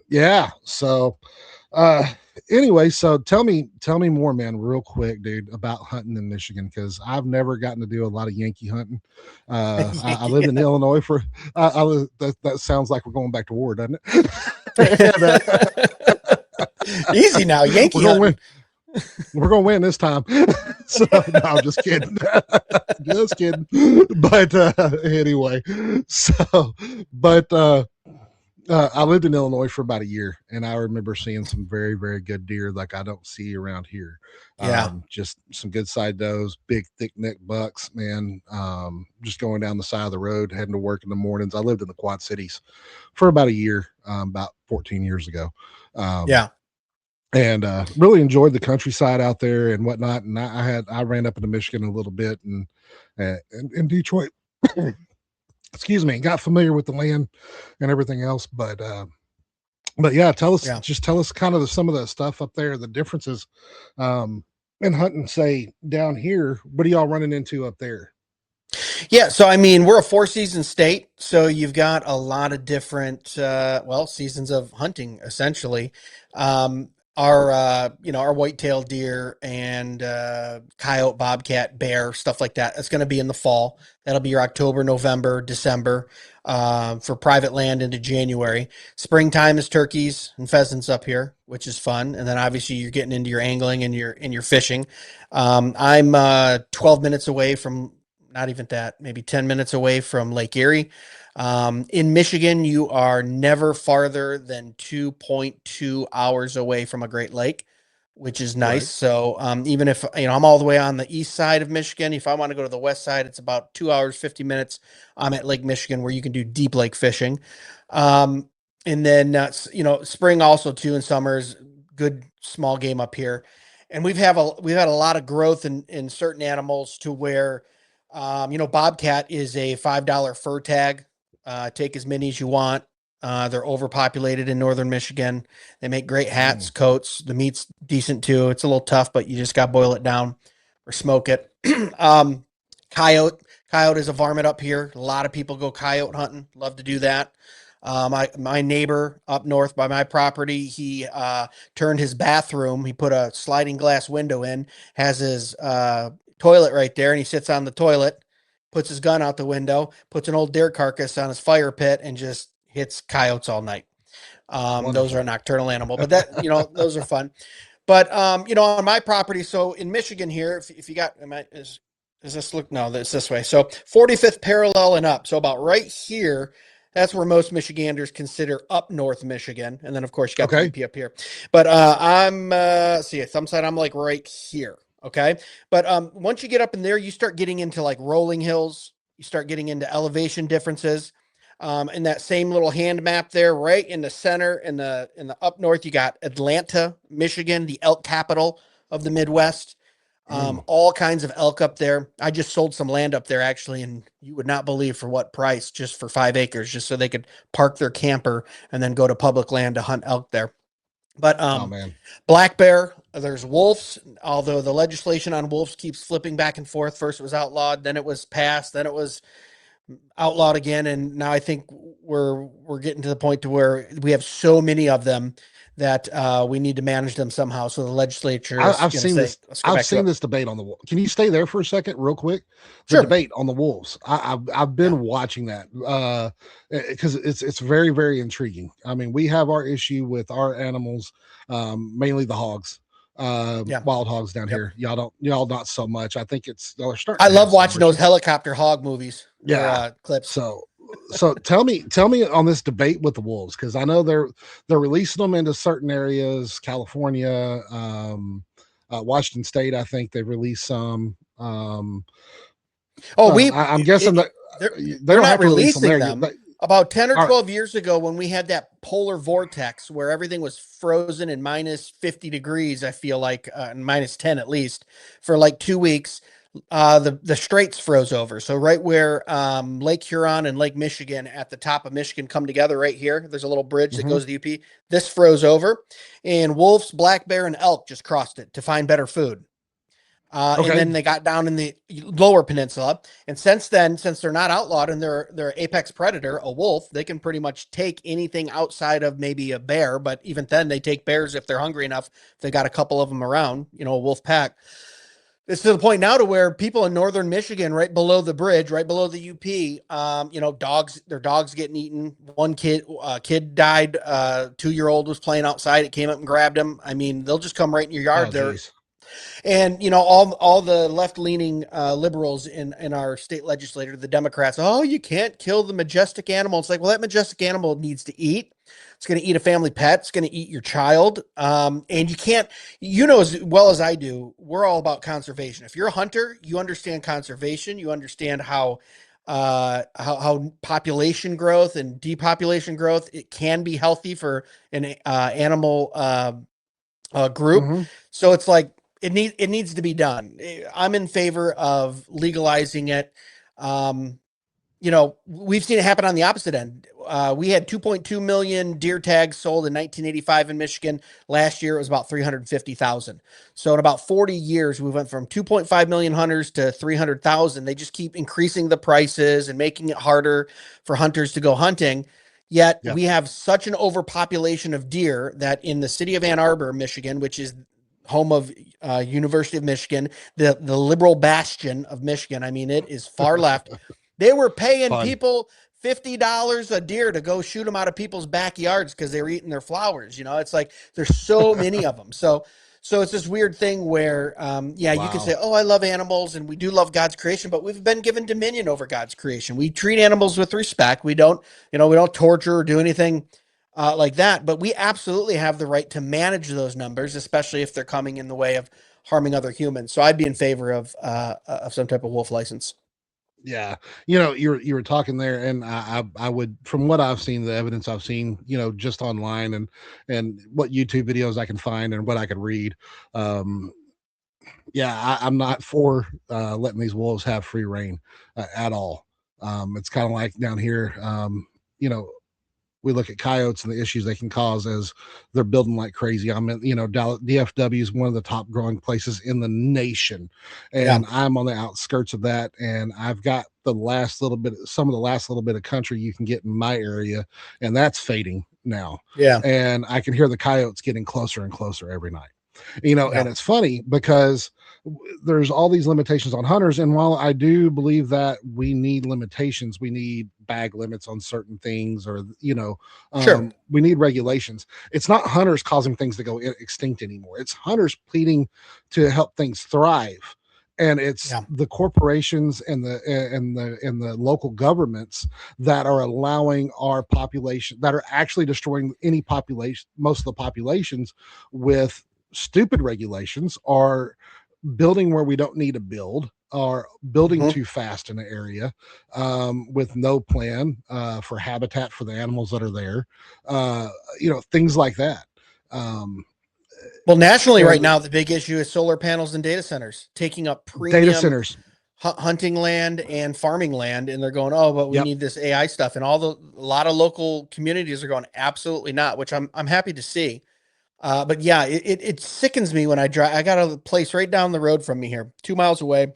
Yeah. So anyway, so tell me more, man, real quick, dude, about hunting in Michigan, because I've never gotten to do a lot of Yankee hunting. I lived in Illinois for that sounds like we're going back to war, doesn't it? Easy now, Yankee hunting. We're gonna win this time. So no, I'm just kidding. Just kidding. But anyway, so but I lived in Illinois for about a year, and I remember seeing some very, very good deer like I don't see around here. Yeah. Just some good side does, big, thick neck bucks, man. Just going down the side of the road, heading to work in the mornings. I lived in the Quad Cities for about a year, about 14 years ago. Um, Yeah. and really enjoyed the countryside out there and whatnot. And I ran up into Michigan a little bit and in Detroit. Excuse me, got familiar with the land and everything else, but yeah, Yeah. tell us kind of some of the stuff up there, the differences in hunting, say down here. What are y'all running into up there? Yeah, so I mean, we're a four-season state, so you've got a lot of different, well, seasons of hunting essentially. Our white-tailed deer and coyote, bobcat, bear, stuff like that. It's going to be in the fall. That'll be your October, November, December, for private land into January. Springtime is turkeys and pheasants up here, which is fun. And then obviously you're getting into your angling and your fishing. I'm 12 minutes away from, not even that, maybe 10 minutes away from Lake Erie. In Michigan, you are never farther than 2.2 hours away from a Great Lake, which is nice. Right. So even if, I'm all the way on the east side of Michigan, if I want to go to the west side, it's about 2 hours, 50 minutes. I'm at Lake Michigan where you can do deep lake fishing. Um, and then, spring also too, in summers, good small game up here. And we've had a lot of growth in certain animals to where, bobcat is a $5 fur tag. Take as many as you want. They're overpopulated in northern Michigan. They make great hats, Mm. coats. The meat's decent too. It's a little tough, but you just got to boil it down or smoke it. um, coyote. Coyote is a varmint up here. A lot of people go coyote hunting. Love to do that. My neighbor up north by my property, he turned his bathroom. He put a sliding glass window in, has his toilet right there, and he sits on the toilet, puts his gun out the window, puts an old deer carcass on his fire pit, and just hits coyotes all night. Those are Wonderful. a nocturnal animal, but those are fun. But on my property, so in Michigan here, if you got, is this look? No, it's this way. So 45th parallel and up. So about right here, that's where most Michiganders consider up north Michigan, and then of course you got the Okay. UP up here. But I'm see a thumb side. I'm like right here. Okay, but once you get up in there, you start getting into like rolling hills. You start getting into elevation differences. In that same little hand map there, right in the center, in the up north, you got Atlanta, Michigan, the elk capital of the Midwest. Mm. All kinds of elk up there. I just sold some land up there actually, and you would not believe for what price, just for 5 acres, just so they could park their camper and then go to public land to hunt elk there. But Oh man. black bear, there's wolves, although the legislation on wolves keeps flipping back and forth. First it was outlawed, then it was passed, then it was outlawed again, and now I think we're getting to the point to where we have so many of them that we need to manage them somehow. So the legislature is I've going to seen say, this. let's go I've back to seen it. this debate on the wall. Can you stay there for a second, real quick? The Sure. debate on the wolves. I've Yeah. been watching that because it's very, very intriguing. I mean, we have our issue with our animals, mainly the hogs, Yeah. wild hogs down Yep. here. Y'all not so much. I think they're starting I to have love some watching those numbers. helicopter hog movies or Yeah. clips. So tell me on this debate with the wolves, because I know they're releasing them into certain areas, California, Washington State. I think they've released some. Oh, I'm guessing that they're they they're don't not have to release them releasing there. them. About 10 or All right. 12 years ago, when we had that polar vortex where everything was frozen in minus 50 degrees, I feel like, minus 10 at least, for like 2 weeks, the straits froze over. So right where Lake Huron and Lake Michigan at the top of Michigan come together right here, there's a little bridge that Mhm. goes to the UP. This froze over, and wolves, black bear, and elk just crossed it to find better food. And Okay. then they got down in the lower peninsula. And since then, since they're not outlawed and they're apex predator, a wolf, they can pretty much take anything outside of maybe a bear. But even then, they take bears if they're hungry enough. If they got a couple of them around, a wolf pack. It's to the point now to where people in northern Michigan, right below the bridge, right below the UP, their dogs getting eaten. One kid died. 2-year-old was playing outside. It came up and grabbed him. I mean, they'll just come right in your Oh, yard. geez. And all the left leaning liberals in our state legislature, the Democrats, oh, you can't kill the majestic animal. It's like, well, that majestic animal needs to eat. It's going to eat a family pet. It's going to eat your child. And you can't, as well as I do, we're all about conservation. If you're a hunter, you understand conservation. You understand how population growth and depopulation growth, it can be healthy for an animal group. Mm-hmm. So it's like it needs to be done. I'm in favor of legalizing it. We've seen it happen on the opposite end. We had 2.2 million deer tags sold in 1985 in Michigan. Last year, it was about 350,000. So in about 40 years, we went from 2.5 million hunters to 300,000. They just keep increasing the prices and making it harder for hunters to go hunting. Yet Yeah. we have such an overpopulation of deer that in the city of Ann Arbor, Michigan, which is home of University of Michigan, the liberal bastion of Michigan. I mean, it is far left. They were paying Fun. people $50 a deer to go shoot them out of people's backyards because they were eating their flowers. It's like there's so many of them. So it's this weird thing where, you can say, oh, I love animals and we do love God's creation, but we've been given dominion over God's creation. We treat animals with respect. We don't torture or do anything like that, but we absolutely have the right to manage those numbers, especially if they're coming in the way of harming other humans. So I'd be in favor of some type of wolf license. Yeah, you were talking there, and I would, from what I've seen, the evidence I've seen, just online and what YouTube videos I can find and what I could read. I'm not for letting these wolves have free reign at all. It's kind of like down here, we look at coyotes and the issues they can cause as they're building like crazy. I'm in, DFW is one of the top growing places in the nation, and I'm on the outskirts of that. And I've got some of the last little bit of country you can get in my area, and that's fading now. Yeah. And I can hear the coyotes getting closer and closer every night. And it's funny because there's all these limitations on hunters. And while I do believe that we need limitations, we need bag limits on certain things, or, Sure. we need regulations. It's not hunters causing things to go extinct anymore. It's hunters pleading to help things thrive. And it's the corporations and the local governments that are allowing our population, that are actually destroying most of the populations with stupid regulations, are building where we don't need to build, are building too fast in an area with no plan for habitat for the animals that are there, things like that. Well, nationally right now, the big issue is solar panels and data centers taking up premium data centers, hunting land and farming land. And they're going, oh, but we need this AI stuff. And a lot of local communities are going, absolutely not, which I'm happy to see. But yeah, it sickens me when I drive. I got a place right down the road from me here, 2 miles away.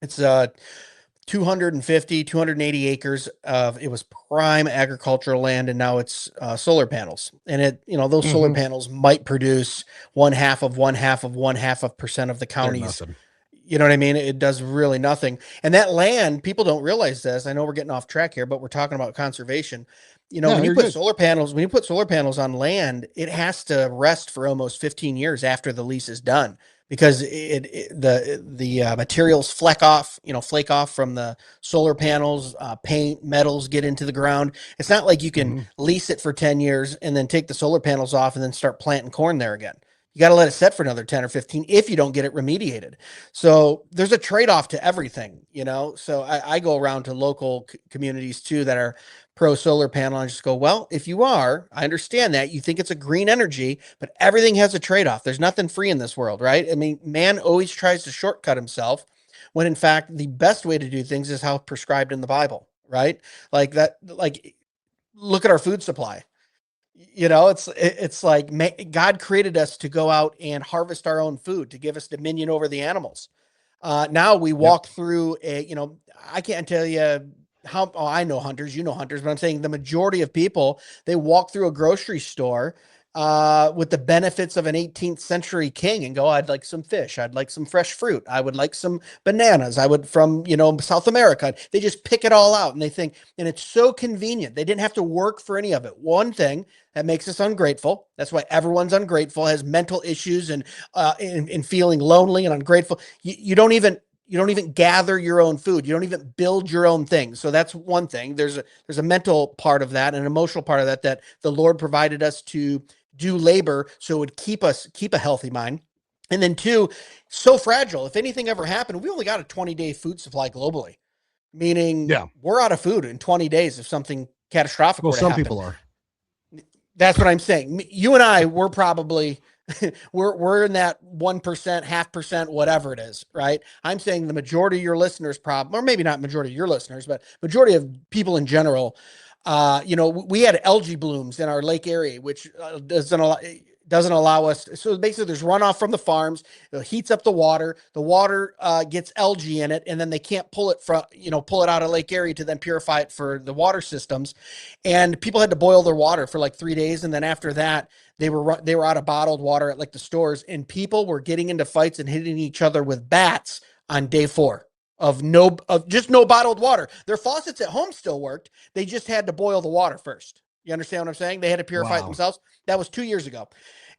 It's 280 acres of, it was prime agricultural land, and now it's solar panels. And those solar panels might produce 0.5% of the county's. You know what I mean? It does really nothing. And that land, people don't realize this. I know we're getting off track here, but we're talking about conservation. When you put solar panels on land, it has to rest for almost 15 years after the lease is done, because the materials flake off from the solar panels, paint, metals get into the ground. It's not like you can lease it for 10 years and then take the solar panels off and then start planting corn there again. You got to let it set for another 10 or 15 if you don't get it remediated. So there's a trade-off to everything, So I go around to local communities too that are pro solar panel and just go, well, if you are, I understand that you think it's a green energy, but everything has a trade-off. There's nothing free in this world, right? I mean, man always tries to shortcut himself, when in fact the best way to do things is how prescribed in the Bible, right? Like that, like look at our food supply. It's like God created us to go out and harvest our own food, to give us dominion over the animals. Now we walk through I can't tell you I know hunters, but I'm saying the majority of people, they walk through a grocery store with the benefits of an 18th century king and go, I'd like some fish. I'd like some fresh fruit. I would like some bananas. I would from, South America. They just pick it all out and they think, and it's so convenient. They didn't have to work for any of it. One thing that makes us ungrateful. That's why everyone's ungrateful, has mental issues and feeling lonely and ungrateful. You don't even gather your own food. You don't even build your own things. So that's one thing. There's a mental part of that, an emotional part of that the Lord provided us to do labor so it would keep a healthy mind. And then two, so fragile. If anything ever happened, we only got a 20-day food supply globally, meaning Yeah. we're out of food in 20 days if something catastrophic Well, were to some happen. people are. That's what I'm saying. You and I, we're probably we're in that 1%, 0.5%, whatever it is, right? I'm saying the majority of your listeners or maybe not majority of your listeners, but majority of people in general, we had algae blooms in our lake area, which doesn't allow us. So basically there's runoff from the farms. It heats up the water. The water gets algae in it, and then they can't pull it out of Lake Erie to then purify it for the water systems. And people had to boil their water for like 3 days. And then after that, they were out of bottled water at like the stores, and people were getting into fights and hitting each other with bats on day 4 of just no bottled water. Their faucets at home still worked. They just had to boil the water first. You understand what I'm saying? They had to purify it Wow. themselves. That was 2 years ago.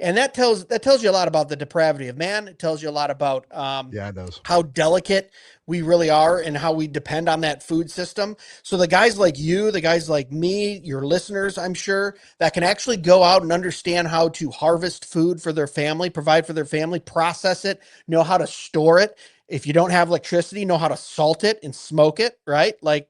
And that tells you a lot about the depravity of man. It tells you a lot about Yeah, it does. how delicate we really are and how we depend on that food system. So the guys like you, the guys like me, your listeners, I'm sure, that can actually go out and understand how to harvest food for their family, provide for their family, process it, know how to store it. If you don't have electricity, know how to salt it and smoke it, right? Like,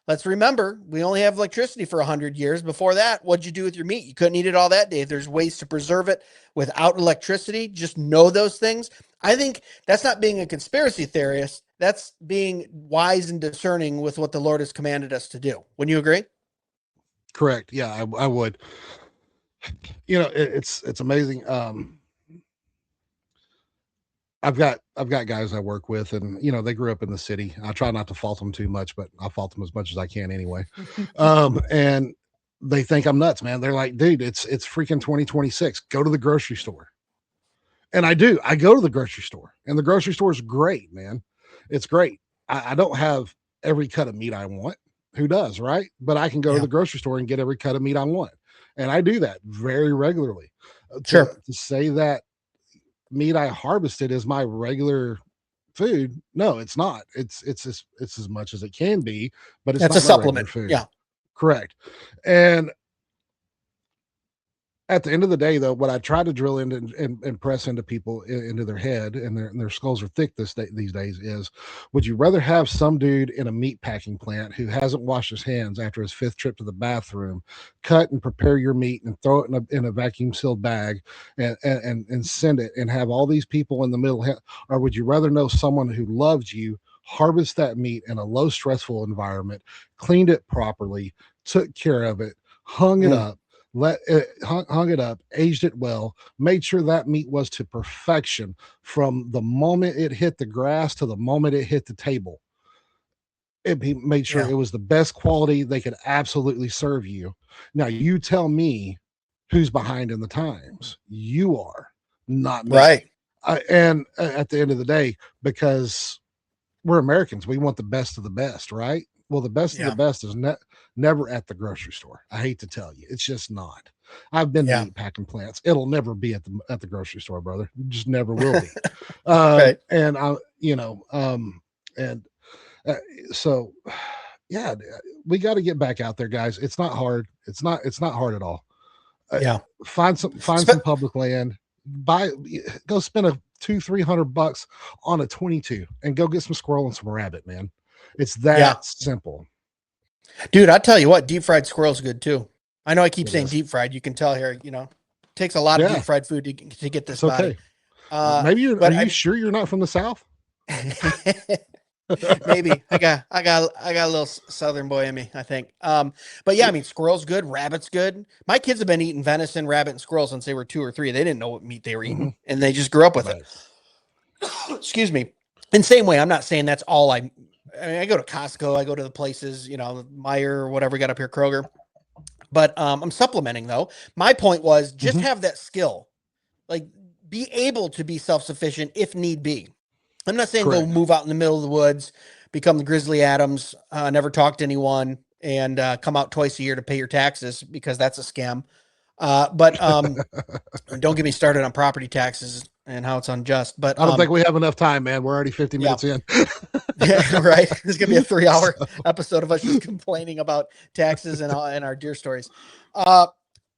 let's remember, we only have electricity for 100 years. Before that, what'd you do with your meat? You couldn't eat it all that day. There's ways to preserve it without electricity. Just know those things. I think that's not being a conspiracy theorist. That's being wise and discerning with what the Lord has commanded us to do. Wouldn't you agree? Correct. Yeah, I would. It's amazing. I've got guys I work with, and they grew up in the city. I try not to fault them too much, but I fault them as much as I can anyway. And they think I'm nuts, man. They're like, dude, it's freaking 2026. Go to the grocery store. And I do. I go to the grocery store, and the grocery store is great, man. It's great. I don't have every cut of meat I want. Who does, right? But I can go to Yeah. the grocery store and get every cut of meat I want, and I do that very regularly. Sure. To say that meat I harvested is my regular food, no, it's not. It's as much as it can be, but it's That's a not my regular supplement. food. Yeah. Correct. And at the end of the day, though, what I try to drill into and press into people into their head, and their skulls are thick these days, is: would you rather have some dude in a meat packing plant who hasn't washed his hands after his 5th trip to the bathroom cut and prepare your meat and throw it in a vacuum sealed bag and send it, and have all these people in the middle, or would you rather know someone who loves you, harvest that meat in a low stressful environment, cleaned it properly, took care of it, hung it up, hung it up, aged it well, made sure that meat was to perfection from the moment it hit the grass to the moment it hit the table? Made sure Yeah. it was the best quality they could absolutely serve you. Now you tell me who's behind in the times. You are, not me. Right. And at the end of the day, because we're Americans, we want the best of the best, right? Well, the best of the best is never at the grocery store. I hate to tell you, it's just not. I've been to meat packing plants. It'll never be at the grocery store, brother. It just never will be. Right. And and so, yeah, we got to get back out there, guys. It's not hard. It's not hard at all. Yeah. Find some public land. Go spend a $200-300 on a 22 and go get some squirrel and some rabbit, man. It's that simple. Dude, I tell you what, deep fried squirrel's good too. I know I keep saying is. deep fried. You can tell here, it takes a lot of deep fried food to get this body. Okay. Maybe are you sure you're not from the South? Maybe I got a little Southern boy in me, I think. But yeah, I mean, squirrel's good, rabbit's good. My kids have been eating venison, rabbit, and squirrel since they were 2 or 3. They didn't know what meat they were eating, and they just grew up with it. Excuse me. In the same way, I'm not saying that's all I mean, I go to Costco, I go to the places, Meyer or whatever we got up here, Kroger. But I'm supplementing though. My point was just Mhm. have that skill, like be able to be self-sufficient if need be. I'm not saying go Correct. move out in the middle of the woods, become the Grizzly Adams, never talk to anyone, and come out twice a year to pay your taxes because that's a scam. But don't get me started on property taxes and how it's unjust. But I don't think we have enough time, man. We're already 50 yeah, minutes in. yeah, right. There's gonna be a 3 hour So, episode of us just complaining about taxes and our deer stories. Uh,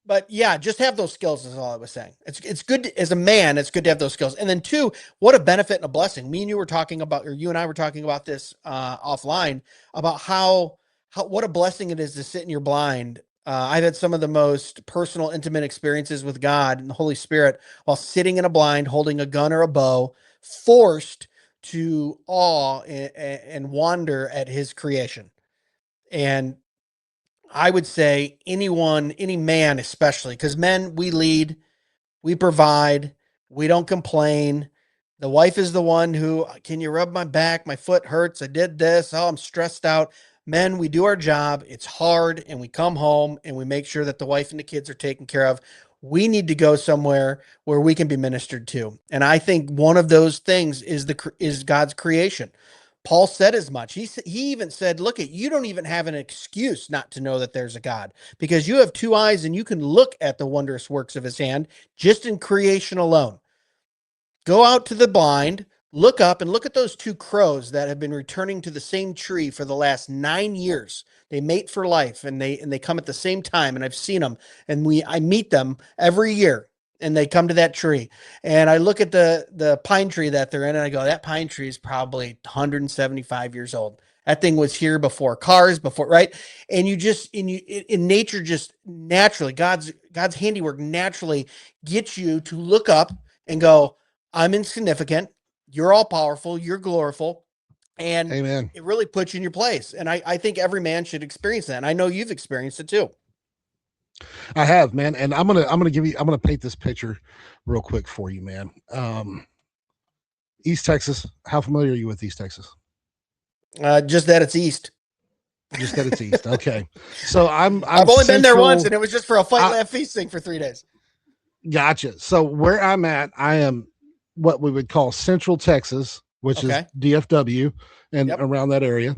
but yeah, just have those skills is all I was saying. It's good as a man. It's good to have those skills. And then two, what a benefit and a blessing. Me and you were talking about, or you and I were talking about this offline about how what a blessing it is to sit in your blind. I've had some of the most personal, intimate experiences with God and the Holy Spirit while sitting in a blind, holding a gun or a bow, forced to awe and wonder at His creation. And I would say anyone, any man, especially because men, we lead, we provide, we don't complain. The wife is the one who, can you rub my back? My foot hurts. I did this. Oh, I'm stressed out. Men, we do our job. It's hard. And we come home and we make sure that the wife and the kids are taken care of. We need to go somewhere where we can be ministered to. And I think one of those things is God's creation. Paul said as much. He even said, look at, you don't even have an excuse not to know that there's a God because you have two eyes and you can look at the wondrous works of his hand just in creation alone. Go out to the blind, look up and look at those two crows that have been returning to the same tree for the last 9 years. They mate for life and they come at the same time. And I've seen them and I meet them every year and they come to that tree. And I look at the pine tree that they're in and I go, that pine tree is probably 175 years old. That thing was here before cars, before, right? And you just in nature, just naturally, God's handiwork naturally gets you to look up and go, I'm insignificant. You're all powerful. You're glorious. And amen. it really puts you in your place. And I think every man should experience that. And I know you've experienced it too. I have, man. And I'm gonna paint this picture real quick for you, man. East Texas. How familiar are you with East Texas? Just that it's east. Just that it's east. Okay. So I'm I've only been there once, central. and it was just for a fight, I laugh, feasting for 3 days. gotcha. So where I'm at, I am what we would call Central Texas, which is Okay. DFW and Yep. around that area,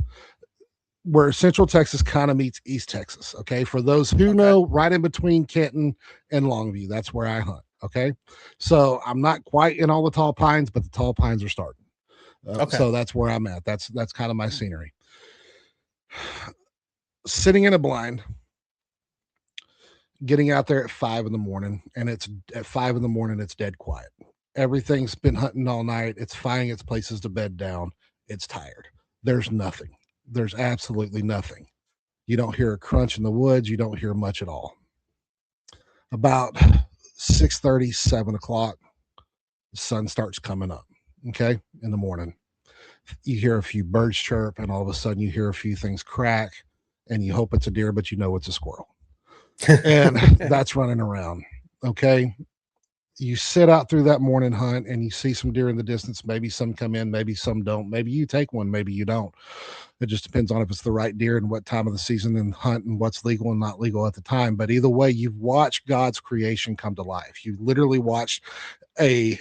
where Central Texas kind of meets East Texas. Okay. For those who Okay. know, right in between Canton and Longview, that's where I hunt. Okay. So I'm not quite in all the tall pines, but the tall pines are starting. Okay. So that's where I'm at. That's kind of my scenery. Sitting in a blind, getting out there at 5 in the morning, and it's at 5 in the morning, it's dead quiet. Everything's been hunting all night. It's finding its places to bed down. It's tired. There's nothing. There's absolutely nothing. You don't hear a crunch in the woods. You don't hear much at all. About 6:30, 7 o'clock, the sun starts coming up. Okay, in the morning, you hear a few birds chirp, and all of a sudden, you hear a few things crack, and you hope it's a deer, but you know it's a squirrel, and that's running around. Okay, you sit out through that morning hunt and you see some deer in the distance. Maybe some come in, maybe some don't. Maybe you take one, maybe you don't. It just depends on if it's the right deer and what time of the season and hunt and what's legal and not legal at the time. But either way, you've watched God's creation come to life. You literally watched a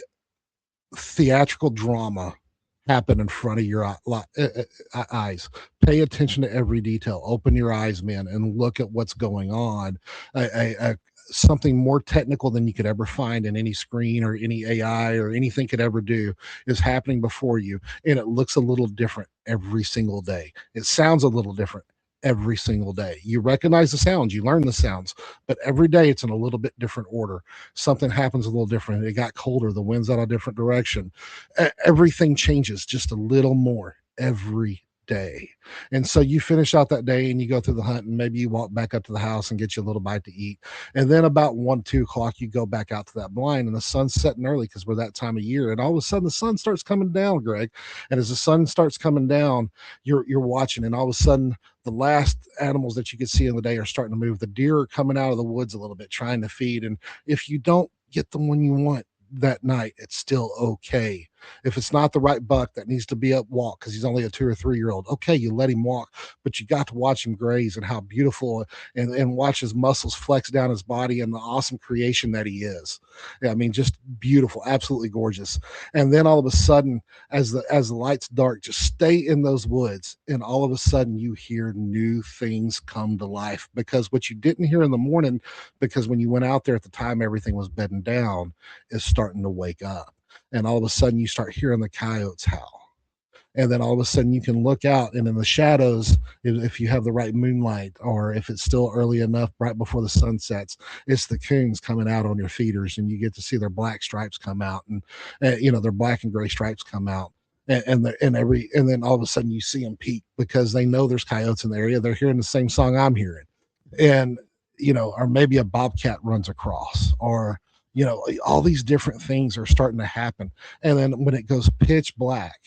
theatrical drama happen in front of your eyes. Pay attention to every detail. Open your eyes, man, and look at what's going on. Something more technical than you could ever find in any screen or any AI or anything could ever do is happening before you. And it looks a little different every single day. It sounds a little different every single day. You recognize the sounds, you learn the sounds, but every day it's in a little bit different order. Something happens a little different. It got colder, the wind's out a different direction. Everything changes just a little more every day. And so you finish out that day and you go through the hunt and maybe you walk back up to the house and get you a little bite to eat. And then about 1, 2 o'clock, you go back out to that blind and the sun's setting early because we're that time of year. And all of a sudden the sun starts coming down, Greg. And as the sun starts coming down, you're watching, and all of a sudden the last animals that you could see in the day are starting to move. The deer are coming out of the woods a little bit, trying to feed. And if you don't get them when you want that night, it's still okay. If it's not the right buck that needs to be up walk because he's only a 2 or 3 year old, okay, you let him walk, but you got to watch him graze and how beautiful, and watch his muscles flex down his body and the awesome creation that he is. Yeah, I mean, just beautiful, absolutely gorgeous. And then all of a sudden, as the lights dark, just stay in those woods, and all of a sudden you hear new things come to life, because what you didn't hear in the morning, because when you went out there at the time everything was bedding down, is starting to wake up. And all of a sudden you start hearing the coyotes howl, and then all of a sudden you can look out, and in the shadows, if you have the right moonlight, or if it's still early enough right before the sun sets, it's the coons coming out on your feeders, and you get to see their black stripes come out, and their black and gray stripes come out. And then all of a sudden you see them peek, because they know there's coyotes in the area. They're hearing the same song I'm hearing. And or maybe a bobcat runs across, or all these different things are starting to happen. And then when it goes pitch black,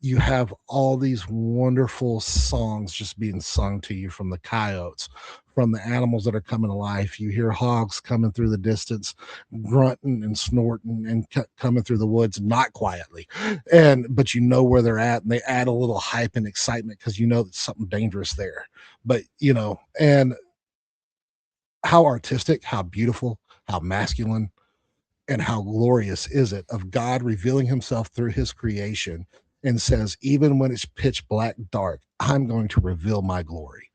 you have all these wonderful songs just being sung to you from the coyotes, from the animals that are coming to life. You hear hogs coming through the distance, grunting and snorting, and coming through the woods, not quietly, but you know where they're at, and they add a little hype and excitement because you know there's something dangerous there. But and how artistic, how beautiful, how masculine, and how glorious is it of God revealing himself through his creation, and says, even when it's pitch black dark, I'm going to reveal my glory.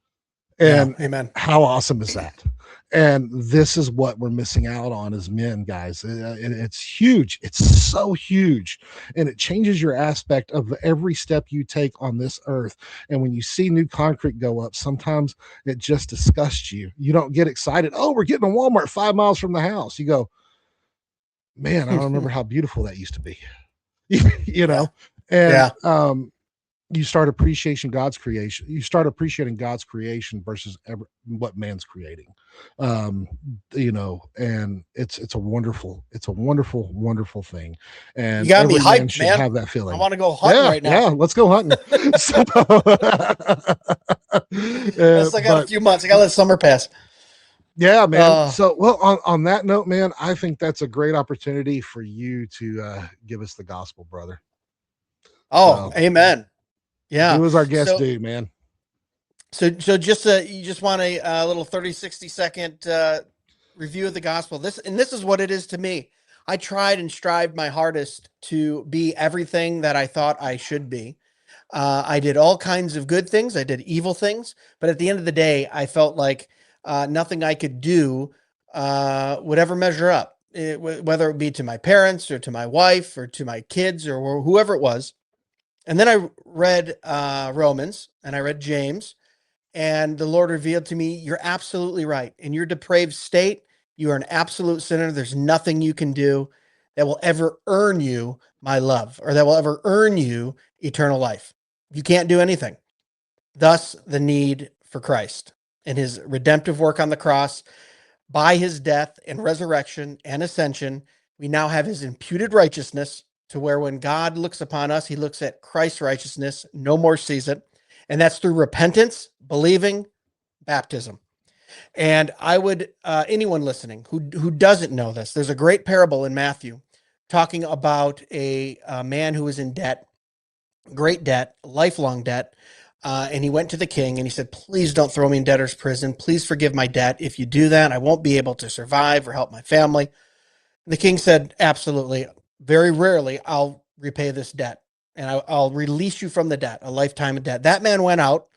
And amen. How awesome is that? And this is what we're missing out on as men, guys. It's huge. It's so huge. And it changes your aspect of every step you take on this earth. And when you see new concrete go up, sometimes it just disgusts you. You don't get excited. Oh, we're getting a Walmart 5 miles from the house. You go, man, I don't remember how beautiful that used to be. And you start appreciating God's creation. You start appreciating God's creation versus what man's creating. And it's a wonderful, wonderful thing. And you got me hyped, man. Have that feeling. I want to go hunting right now. Yeah, let's go hunting. I still got a few months. I got to let summer pass. Yeah, man. So, well, on that note, man, I think that's a great opportunity for you to give us the gospel, brother. Amen. Yeah. Who was our guest do, man? So just you just want a little 30, 60 second review of the gospel. This is what it is to me. I tried and strived my hardest to be everything that I thought I should be. I did all kinds of good things. I did evil things, but at the end of the day, I felt like nothing I could do would ever measure up, whether it be to my parents or to my wife or to my kids or whoever it was. And then I read Romans, and I read James, and the Lord revealed to me, you're absolutely right. In your depraved state, you are an absolute sinner. There's nothing you can do that will ever earn you my love, or that will ever earn you eternal life. You can't do anything. Thus, the need for Christ and his redemptive work on the cross. By his death and resurrection and ascension, we now have his imputed righteousness, to where when God looks upon us, he looks at Christ's righteousness, no more sees it. And that's through repentance, believing, baptism. And I would, anyone listening who doesn't know this, there's a great parable in Matthew talking about a man who was in debt, great debt, lifelong debt. And he went to the king and he said, please don't throw me in debtor's prison. Please forgive my debt. If you do that, I won't be able to survive or help my family. The king said, absolutely. Very rarely I'll repay this debt, and I'll release you from the debt, a lifetime of debt. That man went out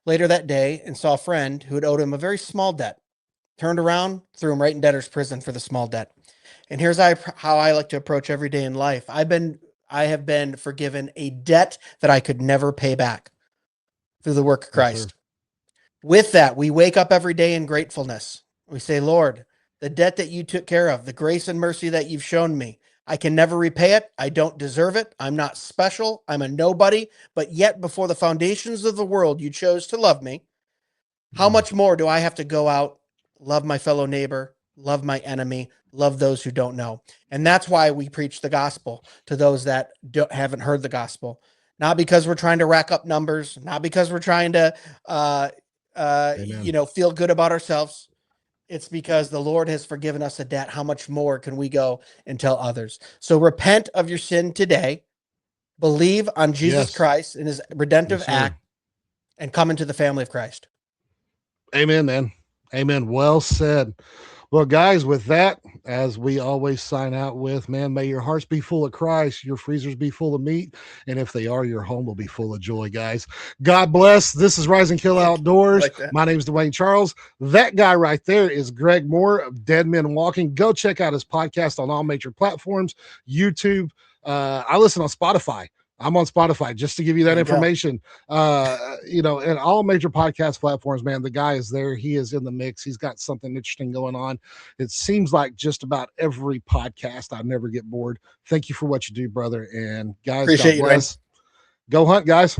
later that day and saw a friend who had owed him a very small debt, turned around, threw him right in debtor's prison for the small debt. And here's how I like to approach every day in life. I have been forgiven a debt that I could never pay back through the work of Christ. With that, we wake up every day in gratefulness. We say, Lord, the debt that you took care of, the grace and mercy that you've shown me, I can never repay it. I don't deserve it. I'm not special. I'm a nobody. But yet, before the foundations of the world, you chose to love me. How much more do I have to go out, love my fellow neighbor, love my enemy, love those who don't know? And that's why we preach the gospel to those that haven't heard the gospel. Not because we're trying to rack up numbers, not because we're trying to, feel good about ourselves. It's because the Lord has forgiven us a debt. How much more can we go and tell others? So repent of your sin today, believe on Jesus Yes. Christ and his redemptive Yes, sir. act, and come into the family of Christ. Amen, man. Amen. Well said. Well, guys, with that, as we always sign out with, man, may your hearts be full of Christ, your freezers be full of meat, and if they are, your home will be full of joy, guys. God bless. This is Rise and Kill Outdoors. Like that. My name is Dwayne Charles. That guy right there is Greg Moore of Dead Men Walking. Go check out his podcast on all major platforms, YouTube. I listen on Spotify. I'm on Spotify just to give you that There you go. information. And all major podcast platforms, man, the guy is there. He is in the mix. He's got something interesting going on. It seems like just about every podcast. I never get bored. Thank you for what you do, brother. And guys, Appreciate God you, bless. Go hunt, guys.